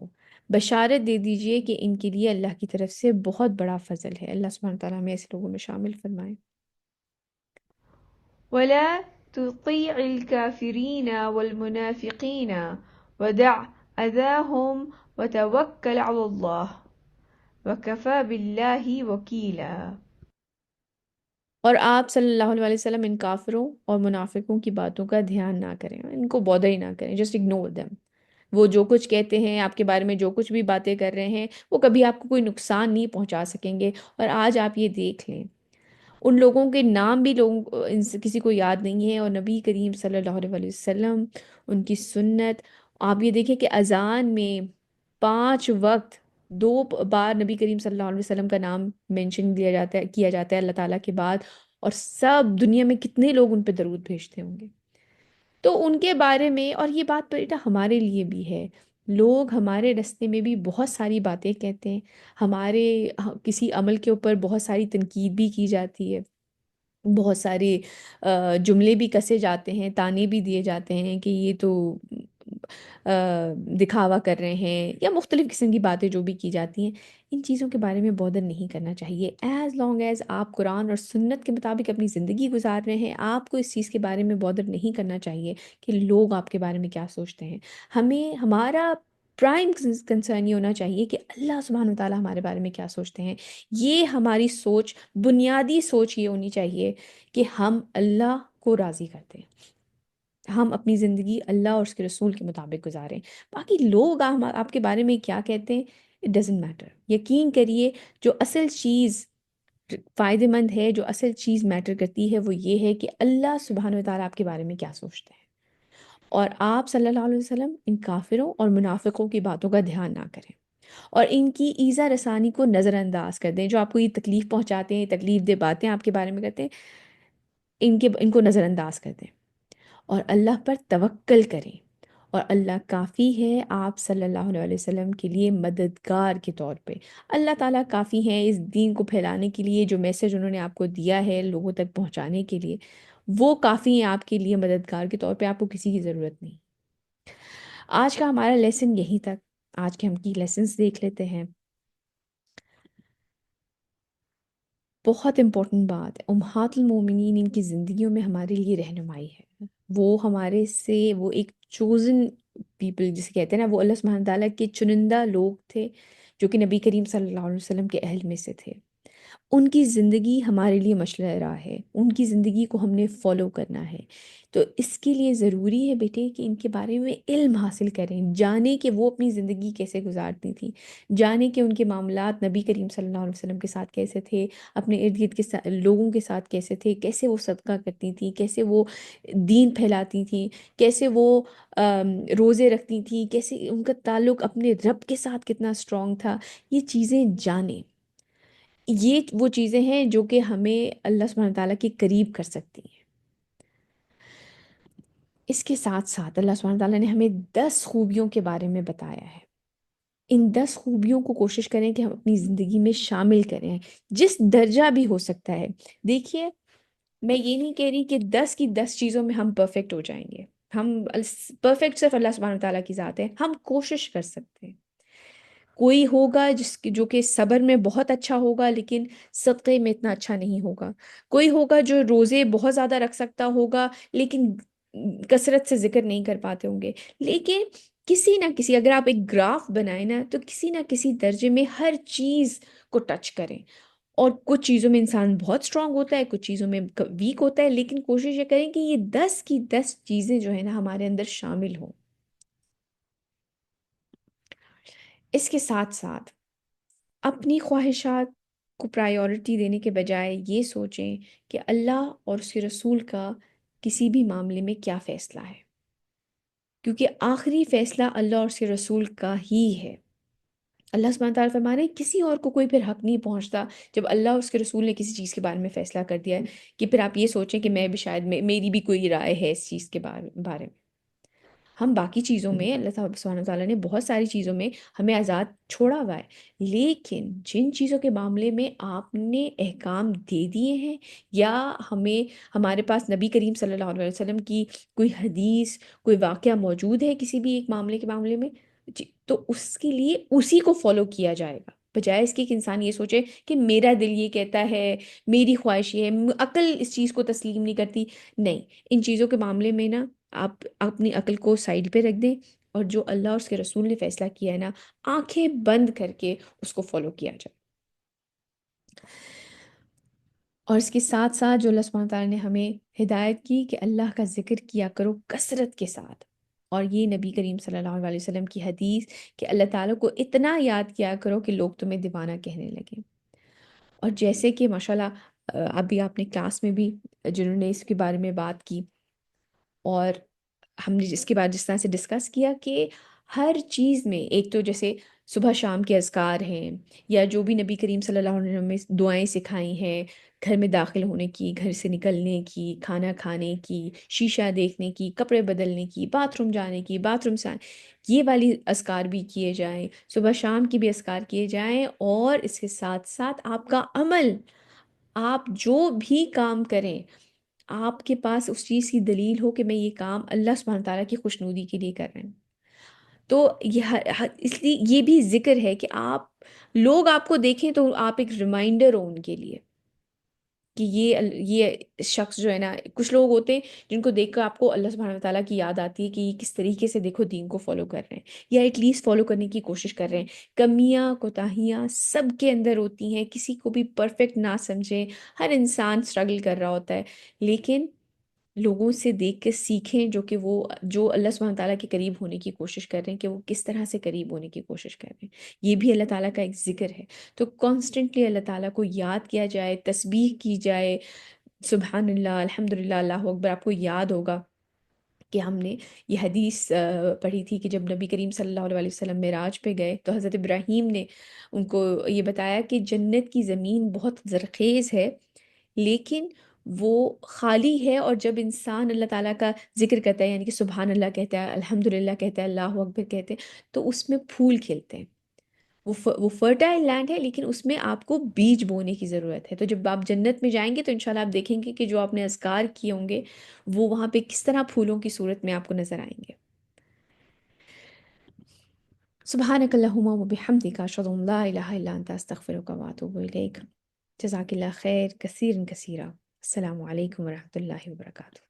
A: بشارت دے دیجئے کہ ان کے لیے اللہ کی طرف سے بہت بڑا فضل ہے۔ اللہ سبحانہ تعالیٰ ہمیں ایسے لوگوں میں شامل فرمائے۔
B: ولا تطيع الكافرين والمنافقين ودع أذاهم وتوكل على الله وكفى بالله وكيلا۔
A: اور آپ صلی اللہ علیہ وسلم ان کافروں اور منافقوں کی باتوں کا دھیان نہ کریں، ان کو بودر ہی نہ کریں، جسٹ اگنور دیم۔ وہ جو کچھ کہتے ہیں آپ کے بارے میں، جو کچھ بھی باتیں کر رہے ہیں، وہ کبھی آپ کو کوئی نقصان نہیں پہنچا سکیں گے۔ اور آج آپ یہ دیکھ لیں، ان لوگوں کے نام بھی لوگوں ان سے کسی کو یاد نہیں ہے، اور نبی کریم صلی اللہ علیہ وسلم، ان کی سنت، آپ یہ دیکھیں کہ اذان میں 5 وقت 2 بار نبی کریم صلی اللہ علیہ وسلم کا نام مینشن کیا جاتا ہے اللہ تعالیٰ کے بعد، اور سب دنیا میں کتنے لوگ ان پہ درود بھیجتے ہوں گے۔ تو ان کے بارے میں، اور یہ بات بیٹا ہمارے لیے بھی ہے، لوگ ہمارے راستے میں بھی بہت ساری باتیں کہتے ہیں، ہمارے کسی عمل کے اوپر بہت ساری تنقید بھی کی جاتی ہے، بہت سارے جملے بھی کسے جاتے ہیں، تانے بھی دیے جاتے ہیں کہ یہ تو دکھاوا کر رہے ہیں، یا مختلف قسم کی باتیں جو بھی کی جاتی ہیں۔ ان چیزوں کے بارے میں بودر نہیں کرنا چاہیے، ایز لانگ ایز آپ قرآن اور سنت کے مطابق اپنی زندگی گزار رہے ہیں، آپ کو اس چیز کے بارے میں بودر نہیں کرنا چاہیے کہ لوگ آپ کے بارے میں کیا سوچتے ہیں۔ ہمارا پرائم کنسرن یہ ہونا چاہیے کہ اللہ سبحانہ وتعالیٰ ہمارے بارے میں کیا سوچتے ہیں۔ یہ ہماری سوچ، بنیادی سوچ یہ ہونی چاہیے کہ ہم اللہ کو راضی کرتے ہیں، ہم اپنی زندگی اللہ اور اس کے رسول کے مطابق گزاریں۔ باقی لوگ آپ کے بارے میں کیا کہتے ہیں، اٹ ڈزنٹ میٹر۔ یقین کریے، جو اصل چیز فائدہ مند ہے، جو اصل چیز میٹر کرتی ہے، وہ یہ ہے کہ اللہ سبحانہ وتعالیٰ آپ کے بارے میں کیا سوچتے ہیں، اور آپ صلی اللہ علیہ وسلم ان کافروں اور منافقوں کی باتوں کا دھیان نہ کریں، اور ان کی ایذا رسانی کو نظر انداز کر دیں۔ جو آپ کو یہ تکلیف پہنچاتے ہیں، تکلیف دہ باتیں آپ کے بارے میں کرتے ہیں، ان کو نظر انداز کر دیں، اور اللہ پر توکل کریں، اور اللہ کافی ہے آپ صلی اللہ علیہ وسلم کے لیے مددگار کے طور پہ۔ اللہ تعالیٰ کافی ہیں اس دین کو پھیلانے کے لیے، جو میسج انہوں نے آپ کو دیا ہے لوگوں تک پہنچانے کے لیے، وہ کافی ہیں آپ کے لیے مددگار کے طور پہ، آپ کو کسی کی ضرورت نہیں۔ آج کا ہمارا لیسن یہیں تک، آج کے ہم کی لیسنز دیکھ لیتے ہیں۔ بہت امپورٹنٹ بات ہے، امہات المومنین ان کی زندگیوں میں ہمارے لیے رہنمائی ہے، وہ ہمارے سے، وہ ایک چوزن پیپل جسے کہتے ہیں نا، وہ اللہ سبحانہ تعالیٰ کے چنندہ لوگ تھے جو کہ نبی کریم صلی اللہ علیہ وسلم کے اہل میں سے تھے۔ ان کی زندگی ہمارے لیے مشعل راہ ہے، ان کی زندگی کو ہم نے فالو کرنا ہے۔ تو اس کے لیے ضروری ہے بیٹے کہ ان کے بارے میں علم حاصل کریں، جانیں کہ وہ اپنی زندگی کیسے گزارتی تھیں، جانیں کہ ان کے معاملات نبی کریم صلی اللہ علیہ وسلم کے ساتھ کیسے تھے، اپنے ارد گرد کے لوگوں کے ساتھ کیسے تھے، کیسے وہ صدقہ کرتی تھیں، کیسے وہ دین پھیلاتی تھیں، کیسے وہ روزے رکھتی تھیں، کیسے ان کا تعلق اپنے رب کے ساتھ کتنا اسٹرانگ تھا۔ یہ چیزیں جانیں، یہ وہ چیزیں ہیں جو کہ ہمیں اللہ سبحانہ تعالیٰ کے قریب کر سکتی ہیں۔ اس کے ساتھ ساتھ اللہ سبحانہ تعالیٰ نے ہمیں 10 خوبیوں کے بارے میں بتایا ہے۔ ان 10 خوبیوں کو کوشش کریں کہ ہم اپنی زندگی میں شامل کریں، جس درجہ بھی ہو سکتا ہے۔ دیکھیے، میں یہ نہیں کہہ رہی کہ 10 کی 10 چیزوں میں ہم پرفیکٹ ہو جائیں گے، ہم پرفیکٹ صرف اللہ سبحانہ تعالیٰ کی ذات ہے، ہم کوشش کر سکتے ہیں۔ کوئی ہوگا جو کہ صبر میں بہت اچھا ہوگا لیکن صدقے میں اتنا اچھا نہیں ہوگا، کوئی ہوگا جو روزے بہت زیادہ رکھ سکتا ہوگا لیکن کثرت سے ذکر نہیں کر پاتے ہوں گے۔ لیکن کسی نہ کسی، اگر آپ ایک گراف بنائیں نا، تو کسی نہ کسی درجے میں ہر چیز کو ٹچ کریں، اور کچھ چیزوں میں انسان بہت اسٹرانگ ہوتا ہے، کچھ چیزوں میں ویک ہوتا ہے، لیکن کوشش یہ کریں کہ یہ 10 کی 10 چیزیں جو ہے نا ہمارے اندر شامل ہوں۔ اس کے ساتھ ساتھ اپنی خواہشات کو پرائیورٹی دینے کے بجائے یہ سوچیں کہ اللہ اور اس کے رسول کا کسی بھی معاملے میں کیا فیصلہ ہے، کیونکہ آخری فیصلہ اللہ اور اس کے رسول کا ہی ہے۔ اللہ سبحانہ تعالیٰ فرما رہے ہیں کسی اور کو کوئی پھر حق نہیں پہنچتا جب اللہ اور اس کے رسول نے کسی چیز کے بارے میں فیصلہ کر دیا ہے، کہ پھر آپ یہ سوچیں کہ میں بھی شاید میری بھی کوئی رائے ہے اس چیز کے بارے میں۔ ہم باقی چیزوں میں اللہ سبحانہ تعالیٰ نے بہت ساری چیزوں میں ہمیں آزاد چھوڑا ہوا ہے، لیکن جن چیزوں کے معاملے میں آپ نے احکام دے دیے ہیں، یا ہمارے پاس نبی کریم صلی اللہ علیہ وسلم کی کوئی حدیث، کوئی واقعہ موجود ہے کسی بھی ایک معاملے میں، تو اس کے لیے اسی کو فالو کیا جائے گا، بجائے اس کے کہ انسان یہ سوچے کہ میرا دل یہ کہتا ہے، میری خواہش یہ ہے، عقل اس چیز کو تسلیم نہیں کرتی۔ نہیں، ان چیزوں کے معاملے میں نا آپ اپنی عقل کو سائڈ پہ رکھ دیں، اور جو اللہ اور اس کے رسول نے فیصلہ کیا ہے نا، آنکھیں بند کر کے اس کو فالو کیا جائے۔ اور اس کے ساتھ ساتھ جو اللہ سبحانہ تعالیٰ نے ہمیں ہدایت کی کہ اللہ کا ذکر کیا کرو کثرت کے ساتھ، اور یہ نبی کریم صلی اللہ علیہ وسلم کی حدیث کہ اللہ تعالیٰ کو اتنا یاد کیا کرو کہ لوگ تمہیں دیوانہ کہنے لگیں۔ اور جیسے کہ ماشاءاللہ ابھی آپ نے کلاس میں بھی جنہوں نے اس کے بارے میں بات کی، اور ہم نے اس کے بعد جس طرح سے ڈسکس کیا کہ ہر چیز میں ایک تو جیسے صبح شام کے اذکار ہیں، یا جو بھی نبی کریم صلی اللہ علیہ وسلم نے دعائیں سکھائی ہیں، گھر میں داخل ہونے کی، گھر سے نکلنے کی، کھانا کھانے کی، شیشہ دیکھنے کی، کپڑے بدلنے کی، باتھ روم جانے کی، باتھ روم سے یہ والی اذکار بھی کیے جائیں، صبح شام کی بھی اذکار کیے جائیں، اور اس کے ساتھ ساتھ آپ کا عمل، آپ جو بھی کام کریں، آپ کے پاس اس چیز کی دلیل ہو کہ میں یہ کام اللہ سبحانہ تعالیٰ کی خوشنودی کے لیے کر رہے ہیں۔ تو یہ اس لیے یہ بھی ذکر ہے کہ آپ لوگ آپ کو دیکھیں تو آپ ایک ریمائنڈر ہو ان کے لیے کہ یہ شخص جو ہے نا، کچھ لوگ ہوتے ہیں جن کو دیکھ کر آپ کو اللہ سبحانہ تعالیٰ کی یاد آتی ہے کہ یہ کس طریقے سے دیکھو دین کو فالو کر رہے ہیں، یا ایٹ لیسٹ فالو کرنے کی کوشش کر رہے ہیں۔ کمیاں کوتاہیاں سب کے اندر ہوتی ہیں، کسی کو بھی پرفیکٹ نہ سمجھیں، ہر انسان اسٹرگل کر رہا ہوتا ہے، لیکن لوگوں سے دیکھ کے سیکھیں جو جو اللہ سبحانہ تعالیٰ کے قریب ہونے کی کوشش کر رہے ہیں، کہ وہ کس طرح سے قریب ہونے کی کوشش کر رہے ہیں۔ یہ بھی اللہ تعالیٰ کا ایک ذکر ہے۔ تو کانسٹنٹلی اللہ تعالیٰ کو یاد کیا جائے، تسبیح کی جائے، سبحان اللہ، الحمد للہ، اللہ اکبر۔ آپ کو یاد ہوگا کہ ہم نے یہ حدیث پڑھی تھی کہ جب نبی کریم صلی اللہ علیہ وسلم معراج پہ گئے تو حضرت ابراہیم نے ان کو یہ بتایا کہ جنت کی زمین بہت زرخیز ہے، لیکن وہ خالی ہے، اور جب انسان اللہ تعالیٰ کا ذکر کرتا ہے، یعنی کہ سبحان اللہ کہتا ہے، الحمد للہ کہتا ہے، اللہ اکبر کہتے ہیں، تو اس میں پھول کھلتے ہیں۔ وہ فرٹائل لینڈ ہے، لیکن اس میں آپ کو بیج بونے کی ضرورت ہے۔ تو جب آپ جنت میں جائیں گے تو انشاءاللہ آپ دیکھیں گے کہ جو آپ نے اذکار کیے ہوں گے وہ وہاں پہ کس طرح پھولوں کی صورت میں آپ کو نظر آئیں گے۔ سبحانک اللہم و بحمدک، اشہد ان لا الہ الا انت، استغفرک و اتوب الیک۔ جزاک اللہ خیر کثیرا کثیرا۔ السلام علیکم ورحمۃ اللہ وبرکاتہ۔